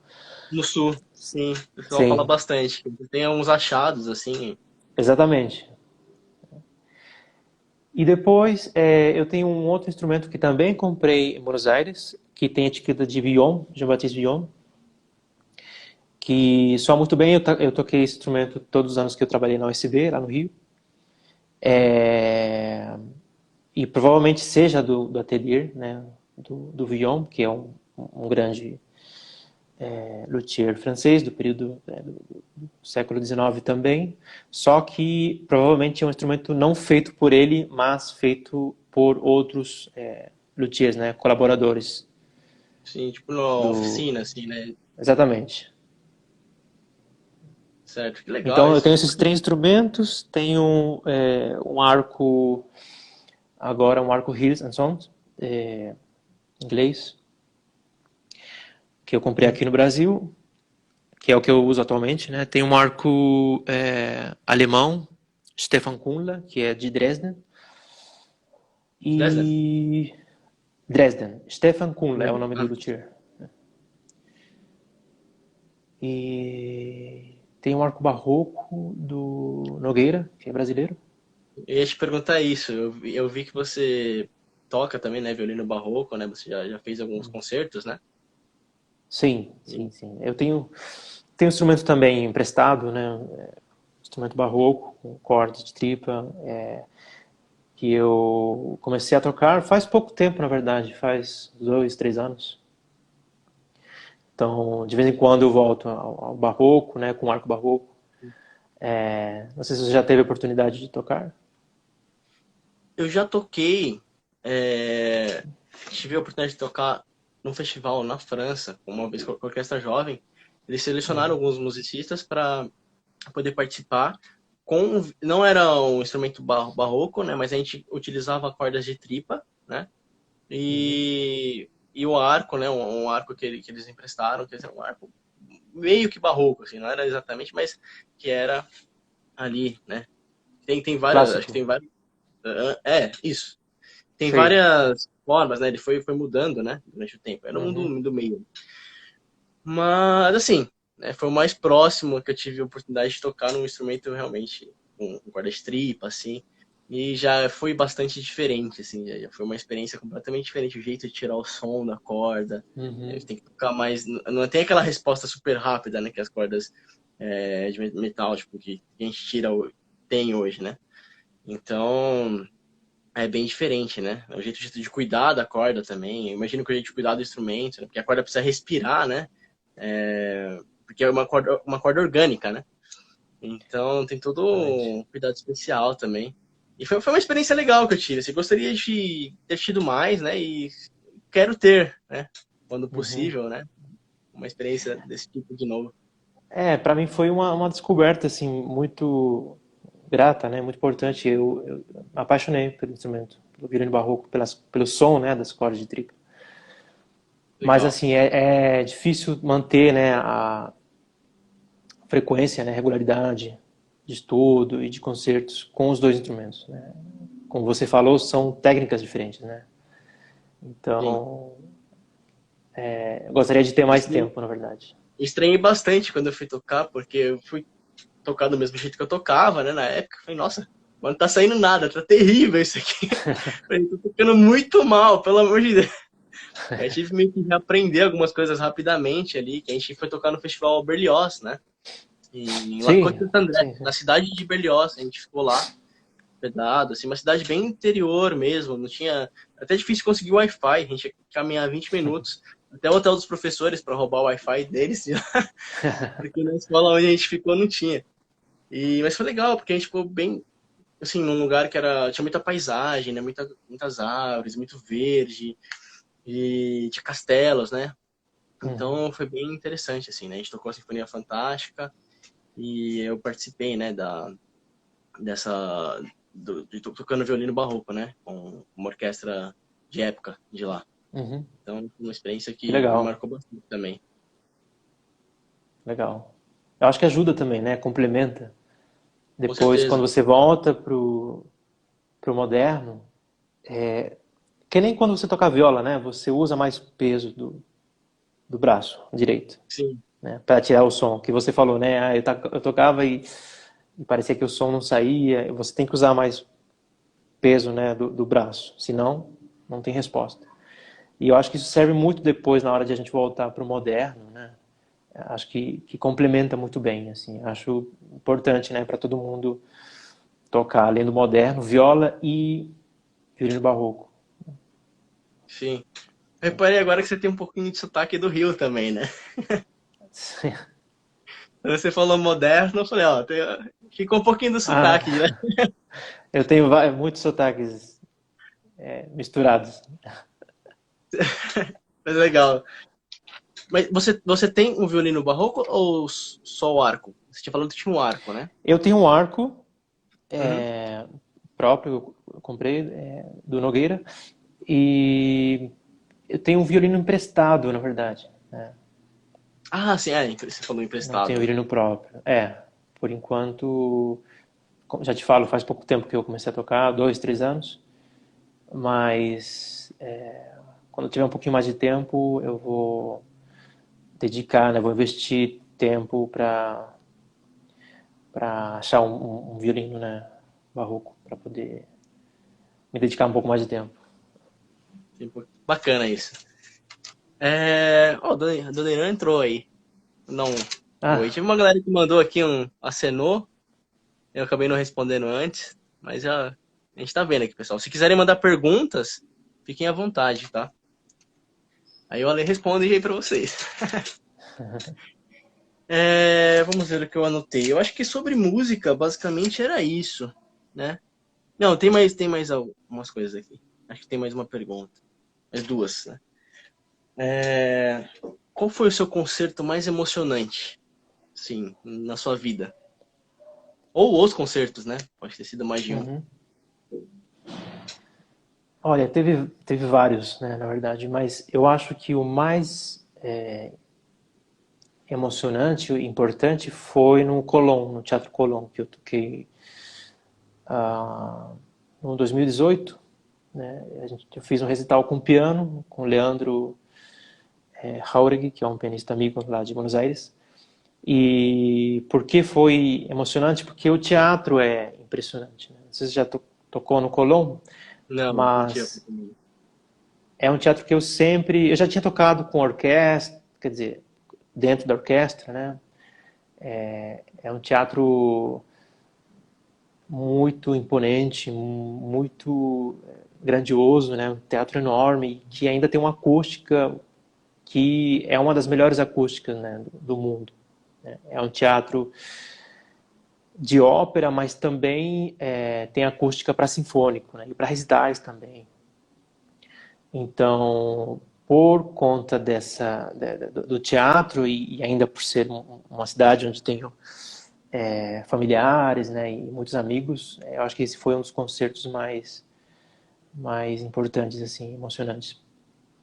No sul, sim. O pessoal fala Sim, bastante. Tem uns achados, assim. exatamente. E depois eu tenho um outro instrumento que também comprei em Buenos Aires, que tem a etiqueta de Villon, Jean-Baptiste Villon, que soa muito bem. Eu toquei esse instrumento todos os anos que eu trabalhei na USB, lá no Rio. Uhum. E provavelmente seja do atelier, né, do Villon, que é um grande luthier francês do período do século XIX também, só que provavelmente é um instrumento não feito por ele, mas feito por outros luthiers, né, colaboradores Sim, tipo na do... oficina, assim, né? Exatamente. Certo, que legal Então eu isso. tenho esses três instrumentos, tenho um arco, agora um arco Hills and Sons, inglês, que eu comprei aqui no Brasil, que é o que eu uso atualmente, né? Tem um arco alemão, Stefan Kuhnle, que é de Dresden, Dresden? e Dresden, Stefan Kuhnle é o Dresden. nome do Ah, luthier. E tem um arco barroco do Nogueira, que é brasileiro. eu ia te perguntar isso. Eu vi que você toca também, né? Violino barroco, né? Você já fez alguns concertos, né? Sim, E- sim, sim. Eu tenho instrumento também emprestado, né? Instrumento barroco, com cordas de tripa, que eu comecei a tocar faz pouco tempo, na verdade, faz 2, 3 anos. Então, de vez em quando eu volto ao barroco, né, com arco barroco. Não sei se você já teve a oportunidade de tocar. Eu já toquei, tive a oportunidade de tocar num festival na França, uma vez com a Orquestra Jovem. Eles selecionaram Uhum, alguns musicistas para poder participar. Não era um instrumento barroco, né? Mas a gente utilizava cordas de tripa, né? uhum, E o arco, né? Um arco que eles emprestaram, que era um arco meio que barroco, assim, não era exatamente, mas que era ali, né? Tem várias, acho que clássico. tem várias, isso. Tem Sei. várias formas, né? Ele foi mudando, né? Durante o tempo. Era o Uhum, mundo do meio. Mas, assim, né, foi o mais próximo que eu tive a oportunidade de tocar num instrumento realmente com corda de tripa, assim. E já foi bastante diferente, assim. Já foi uma experiência completamente diferente. O jeito de tirar o som da corda. uhum, Tem que tocar mais. Não tem aquela resposta super rápida, né? Que as cordas de metal, tipo, que a gente tem hoje, né? Então, é bem diferente, né? É o jeito de cuidar da corda também. Eu imagino que o jeito de cuidar do instrumento, né? Porque a corda precisa respirar, né? Porque é uma corda orgânica, né? Então tem todo exatamente. um cuidado especial também. E foi uma experiência legal que eu tive. Assim, gostaria de ter tido mais, né? E quero ter, né? Quando Uhum. possível, né? Uma experiência desse tipo de novo. Para mim foi uma descoberta assim muito grata, né? Muito importante. Eu me apaixonei pelo instrumento, pelo violino barroco, pelo som, né, das cordas de tripa. Mas Legal. assim é difícil manter, né, frequência, né, regularidade de estudo e de concertos com os dois instrumentos, né? Como você falou, são técnicas diferentes, né? Sim. Então, eu gostaria de ter Eu mais estranhei, tempo, na verdade. eu estranhei bastante quando eu fui tocar, porque eu fui tocar do mesmo jeito que eu tocava, né, na época. Eu falei, nossa, mas não tá saindo nada, tá terrível isso aqui. Eu falei, tô tocando muito mal, pelo amor de Deus. Aí tive meio que reaprender algumas coisas rapidamente ali, que a gente foi tocar no Festival Berlioz, né? Em Lacoste Sim, de André, sim, sim. na cidade de Berlioz. A gente ficou lá, hospedado, assim, uma cidade bem interior mesmo, não tinha... Até difícil conseguir Wi-Fi, a gente ia caminhar 20 minutos até o hotel dos professores para roubar o Wi-Fi deles, porque na escola onde a gente ficou não tinha. Mas foi legal, porque a gente ficou bem, assim, num lugar que tinha muita paisagem, né? Muitas árvores, muito verde, e tinha castelos, né? Uhum. Então foi bem interessante, assim, né? A gente tocou a Sinfonia Fantástica e eu participei, né, dessa, tocando violino barroco, né? Com uma orquestra de época de lá. Uhum. Então foi uma experiência Que que me legal, marcou bastante também. legal. Eu acho que ajuda também, né? Complementa. Com Depois, quando certeza. você volta pro moderno, que nem quando você toca viola, né? Você usa mais peso do braço direito, Sim, né? Para tirar o som. Que você falou, né? Ah, eu tocava e parecia que o som não saía. Você tem que usar mais peso, né? Do braço. Senão, não tem resposta. E eu acho que isso serve muito depois na hora de a gente voltar pro moderno, né? Acho que complementa muito bem, assim. Acho importante, né? Para todo mundo tocar, além do moderno, viola e violino barroco. sim. Reparei agora que você tem um pouquinho de sotaque do Rio também, né? Quando você falou moderno, eu falei, ó, ficou um pouquinho do sotaque, né? Ah, eu tenho muitos sotaques misturados. Mas legal. Mas você tem um violino barroco ou só o arco? Você tinha falado que tinha um arco, né? Eu tenho um arco Uhum. próprio, eu comprei do Nogueira, e eu tenho um violino emprestado, na verdade, né? Ah, sim, você falou Eu não tenho emprestado, né? violino próprio. Por enquanto, já te falo, faz pouco tempo que eu comecei a tocar, 2, 3 anos, mas quando eu tiver um pouquinho mais de tempo, eu vou dedicar, né? Vou investir tempo para achar um violino, né? Barroco, para poder me dedicar um pouco mais de tempo. Bacana isso. Ó, a dona Irã entrou aí. Não, oi. Ah, Tive uma galera que mandou aqui acenou. Eu acabei não respondendo antes, mas a gente tá vendo aqui, pessoal. Se quiserem mandar perguntas, fiquem à vontade, tá? Aí o Ale responde aí pra vocês. Vamos ver o que eu anotei. Eu acho que sobre música, basicamente era isso, né? Não, tem mais algumas coisas aqui. Acho que tem mais uma pergunta. Mais duas, né? É, Qual foi o seu concerto mais emocionante, sim, na sua vida? Ou os concertos, né? Pode ter sido mais de um. uhum. Olha, teve vários, né, na verdade, mas eu acho que o mais emocionante e importante foi no Colón, no Teatro Colón, que eu toquei no 2018, né? Eu fiz um recital com piano, com o Leandro Jauregui, que é um pianista amigo lá de Buenos Aires. E por que foi emocionante? Porque o teatro é impressionante, né? Você já tocou no Colón, Não, não tinha. mas é um teatro que eu já tinha tocado com orquestra, quer dizer, dentro da orquestra, né? É um teatro muito imponente, muito grandioso, né? Um teatro enorme que ainda tem uma acústica que é uma das melhores acústicas, né, do mundo. É um teatro de ópera, mas também tem acústica para sinfônico, né, e para recitais também. Então, por conta do teatro e ainda por ser uma cidade onde tenho familiares, né, e muitos amigos, eu acho que esse foi um dos concertos mais importantes, assim, emocionantes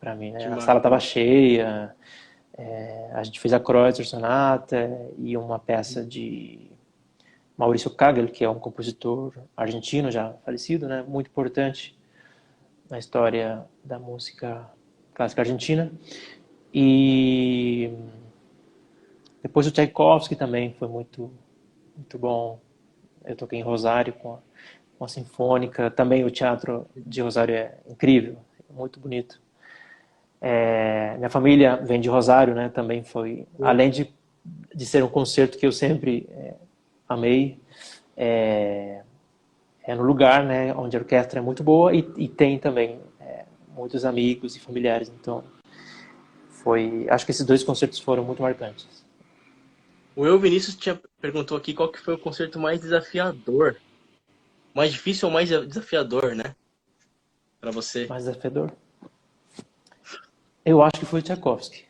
para mim, né? Que A sala estava marcou. cheia, A gente fez a Kreutzer Sonata e uma peça de Maurício Kagel, que é um compositor argentino já falecido, né? Muito importante na história da música clássica argentina. E depois o Tchaikovsky também foi muito bom. Eu toquei em Rosário com a Sinfônica. Também o Teatro de Rosário é incrível, muito bonito. Minha família vem de Rosário, né? Também foi, além de ser um concerto que eu sempre amei, no lugar, né? Onde a orquestra é muito boa e tem também muitos amigos e familiares. Então, acho que esses dois concertos foram muito marcantes. O Eu Vinícius perguntou aqui qual que foi o concerto mais desafiador. Mais difícil ou mais desafiador, né? Pra você, Mais desafiador? Eu acho que foi o Tchaikovsky.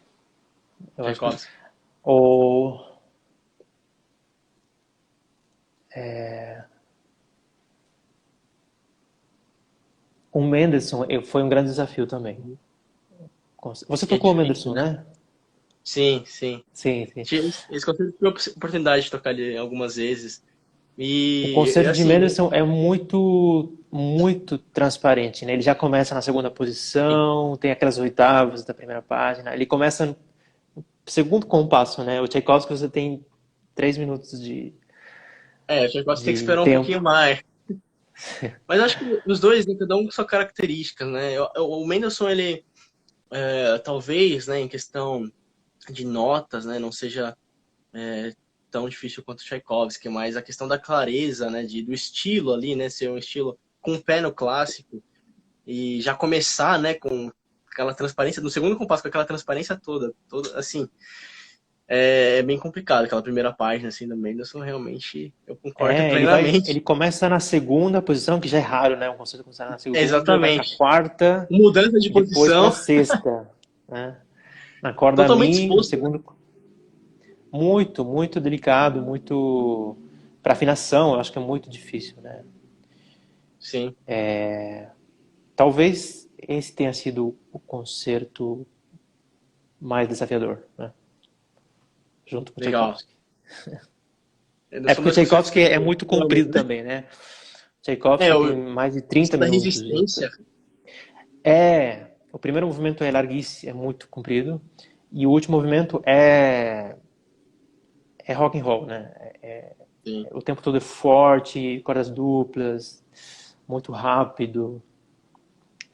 Eu acho que Tchaikovsky. ou o Mendelssohn foi um grande desafio também. Você Que é tocou o difícil, Mendelssohn, né? né? Sim, sim. Sim, sim. Esse concerto eu tive a oportunidade de tocar ele algumas vezes. O E concerto de assim, Mendelssohn é muito transparente, né? Ele já começa na segunda posição, tem aquelas oitavas da primeira página. Ele começa no segundo compasso, né? O Tchaikovsky você tem 3 minutos o Tchaikovsky tem que de esperar um tempo. pouquinho mais. Mas acho que os dois, né, cada um com sua característica, né? O Mendelssohn, ele, talvez, né, em questão de notas, né, não seja tão difícil quanto o Tchaikovsky, mas a questão da clareza, né, do estilo ali, né, ser um estilo com o pé no clássico e já começar, né, com aquela transparência, no segundo compasso, com aquela transparência toda, assim, é bem complicado. Aquela primeira página, assim, do Mendelssohn, realmente, eu concordo Ele plenamente. começa na segunda posição, que já é raro, né? Um concerto começar na segunda, vai para a Exatamente. quarta Mudança de e depois para a posição, sexta, né? Na corda totalmente Mi, no exposto, né? segundo, muito delicado, muito para afinação, eu acho que é muito difícil, né? Sim, Talvez esse tenha sido o concerto mais desafiador, né? Junto com o legal. Tchaikovsky. É São porque o dois concertos Tchaikovsky que é eu muito amo, comprido né? também, né? Tchaikovsky tem O mais de 30 questão da minutos. resistência, O primeiro movimento é larguíssimo, é muito comprido, e o último movimento é rock and roll, né? sim. O tempo todo é forte, cordas duplas, muito rápido.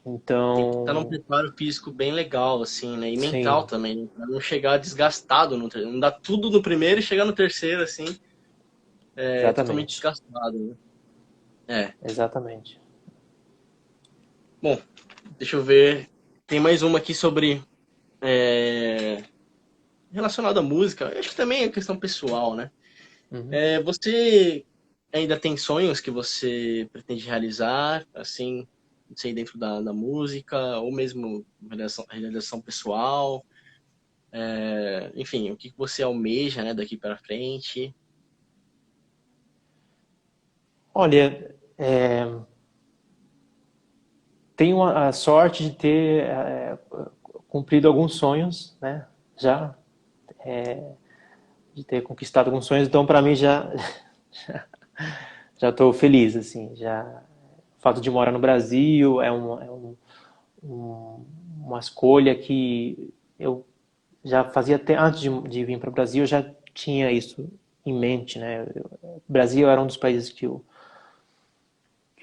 Tem que estar num Então, preparo físico bem legal, assim, né? E mental sim, também, né? Pra não chegar desgastado no terceiro. Não dar tudo no primeiro e chegar no terceiro, assim, totalmente exatamente, desgastado, né? É. exatamente. Bom, deixa eu ver. Tem mais uma aqui sobre. É, relacionada à música. Eu acho que também é questão pessoal, né? Uhum. Você ainda tem sonhos que você pretende realizar, assim, não sei, dentro da música, ou mesmo realização pessoal? Enfim, o que você almeja, né, daqui para frente? Olha, tenho a sorte de ter cumprido alguns sonhos, né? Já, de ter conquistado alguns sonhos, então para mim já estou feliz, assim, já o fato de morar no Brasil uma escolha que eu já fazia até antes de vir para o Brasil, eu já tinha isso em mente, né? O Brasil era um dos países que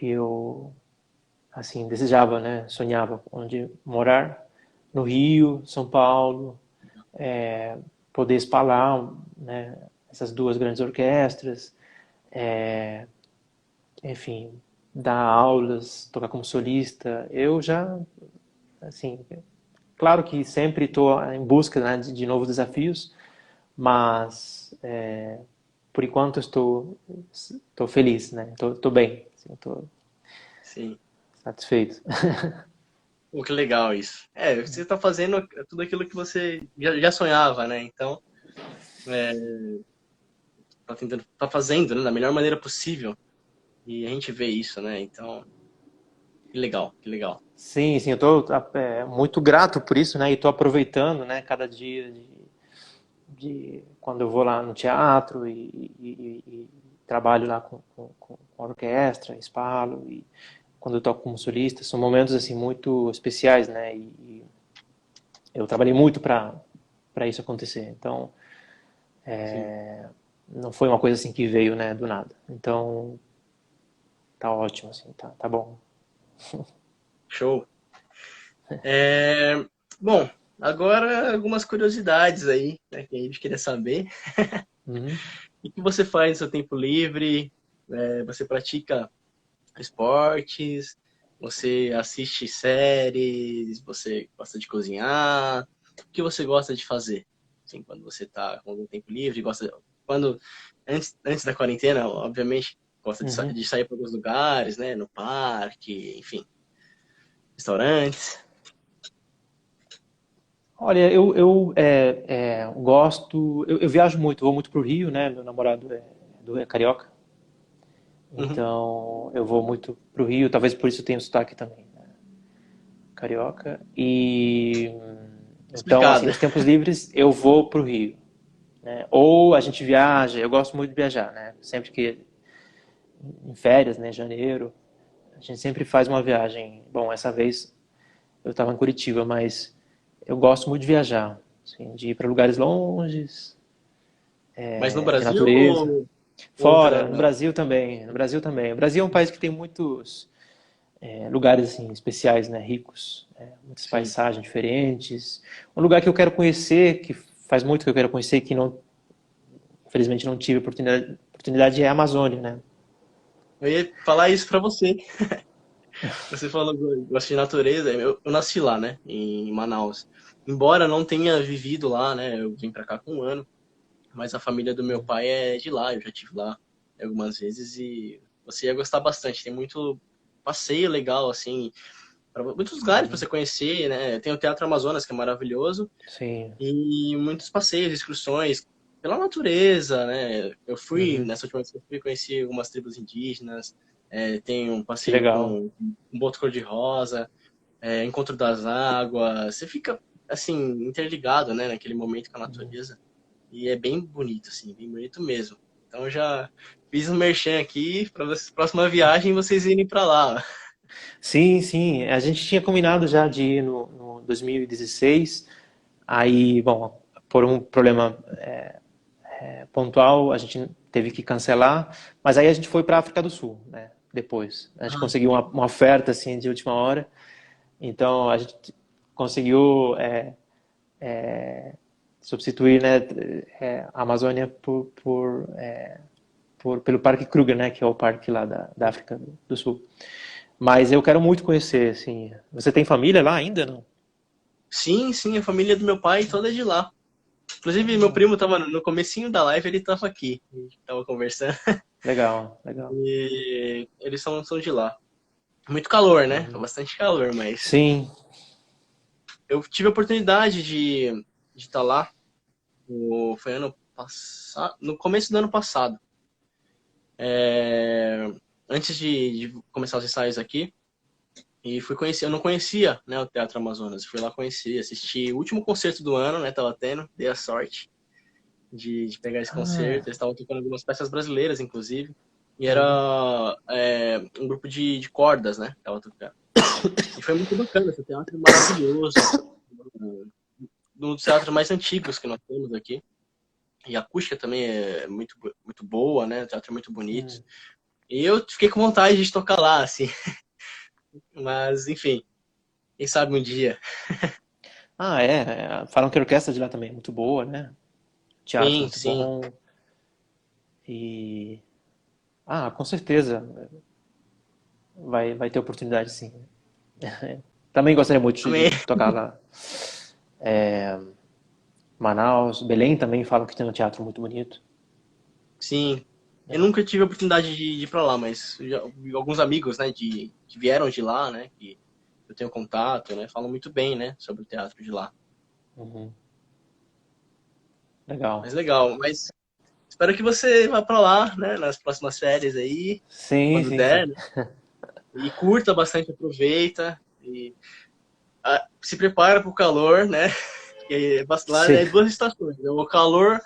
eu assim desejava, né? Sonhava onde morar, no Rio, São Paulo, poder espalhar, né? Essas duas grandes orquestras, enfim, dar aulas, tocar como solista. Eu já, assim, claro que sempre estou em busca, né, de novos desafios, mas por enquanto estou feliz, né? Estou bem, estou Sim. satisfeito. Pô, que legal isso. Você está fazendo tudo aquilo que você já sonhava, né? Então, é, tá fazendo, né, da melhor maneira possível. E a gente vê isso, né? Então, Que legal, que legal. Sim, sim, eu tô muito grato por isso, né? E tô aproveitando, né, cada dia de quando eu vou lá no teatro e trabalho lá com orquestra, espalo, e quando eu toco como solista, são momentos assim muito especiais, né? E eu trabalhei muito para isso acontecer. Então, Sim. não foi uma coisa assim que veio, né, do nada. Então, tá ótimo assim, tá bom. Show. É, bom, agora algumas curiosidades aí, né, que a gente queria saber. Uhum. O que você faz no seu tempo livre? Você pratica esportes? Você assiste séries? Você gosta de cozinhar? O que você gosta de fazer? Assim, quando você está com algum tempo livre, quando antes da quarentena, obviamente, gosta Uhum. de sair para alguns lugares, né, no parque, enfim, restaurantes. Olha, eu gosto, eu viajo muito, vou muito pro Rio, né? Meu namorado é carioca, Uhum. então eu vou muito pro Rio, talvez por isso eu tenha sotaque também, né? Carioca. E então, assim, Explicado. nos tempos livres eu vou pro Rio, né? Ou a gente viaja, eu gosto muito de viajar, né? Sempre que em férias, né, janeiro, a gente sempre faz uma viagem. Bom, essa vez eu estava em Curitiba, mas eu gosto muito de viajar, assim, de ir para lugares longes, Mas no de Brasil natureza. ou Fora, para... no Brasil também. No Brasil também. O Brasil é um país que tem muitos lugares assim especiais, né, ricos, muitas Sim. paisagens diferentes. Um lugar que eu quero conhecer, que faz muito que eu quero conhecer, que não, infelizmente não tive oportunidade é a Amazônia, né? Eu ia falar isso para você. Você falou que gosta de natureza. Eu nasci lá, né? Em Manaus. Embora não tenha vivido lá, né? Eu vim pra cá com um ano. Mas a família do meu pai é de lá. Eu já tive lá algumas vezes e você ia gostar bastante. Tem muito passeio legal, assim, para muitos lugares para você conhecer, né? Tem o Teatro Amazonas, que é maravilhoso, Sim. e muitos passeios, excursões pela natureza, né? Eu fui, Uhum. nessa última vez que eu fui, conheci algumas tribos indígenas, tem um Que passeio legal. com um boto cor-de-rosa, encontro das águas, você fica, assim, interligado, né, naquele momento com a natureza, e é bem bonito, assim, bem bonito mesmo. Então eu já fiz um merchan aqui para próxima viagem vocês irem para lá. Sim, sim. A gente tinha combinado já de ir no 2016. Aí, bom, por um problema pontual, a gente teve que cancelar. Mas aí a gente foi para a África do Sul, né? Depois. A gente Ah, conseguiu uma oferta assim de última hora. Então a gente conseguiu substituir, né, a Amazônia pelo Parque Kruger, né, que é o parque lá da África do Sul. Mas eu quero muito conhecer, assim. Você tem família lá ainda, não? sim, sim, a família do meu pai toda é de lá. Inclusive, meu primo tava no comecinho da live, ele tava aqui. A gente tava conversando. Legal, legal. E eles são de lá. Muito calor, né? Tá Uhum. bastante calor, mas Sim. eu tive a oportunidade de estar lá. Foi ano passado, no começo do ano passado. É, antes de começar os ensaios aqui. E fui conhecer, eu não conhecia, né, o Teatro Amazonas. Fui lá conhecer, assisti o último concerto do ano, né? Tava tendo, dei a sorte de pegar esse Ah, concerto. Eles estavam tocando algumas peças brasileiras, inclusive. E uhum. era um grupo de cordas, né? Que tava tocando. E foi muito bacana, esse teatro é maravilhoso. Um dos teatros mais antigos que nós temos aqui. E a acústica também é muito boa, né? O teatro é muito bonito. Hum. E eu fiquei com vontade de tocar lá, assim. Mas, enfim, quem sabe um dia. Ah, falam que a orquestra de lá também é muito boa, né? Teatro Sim, muito sim. bom. E. Ah, com certeza vai ter oportunidade sim. Também gostaria muito Também, de tocar lá. Manaus, Belém também falam que tem um teatro muito bonito. sim. Eu nunca tive a oportunidade de ir pra lá, mas alguns amigos, né, que vieram de lá, né, que eu tenho contato, né, falam muito bem, né, sobre o teatro de lá. Uhum. Mas Legal. legal, mas espero que você vá pra lá, né, nas próximas férias aí, Sim, quando sim, sim. der, né? E curta bastante, aproveita. E se prepara para o calor, né? Porque lá Sim. é duas estações. O calor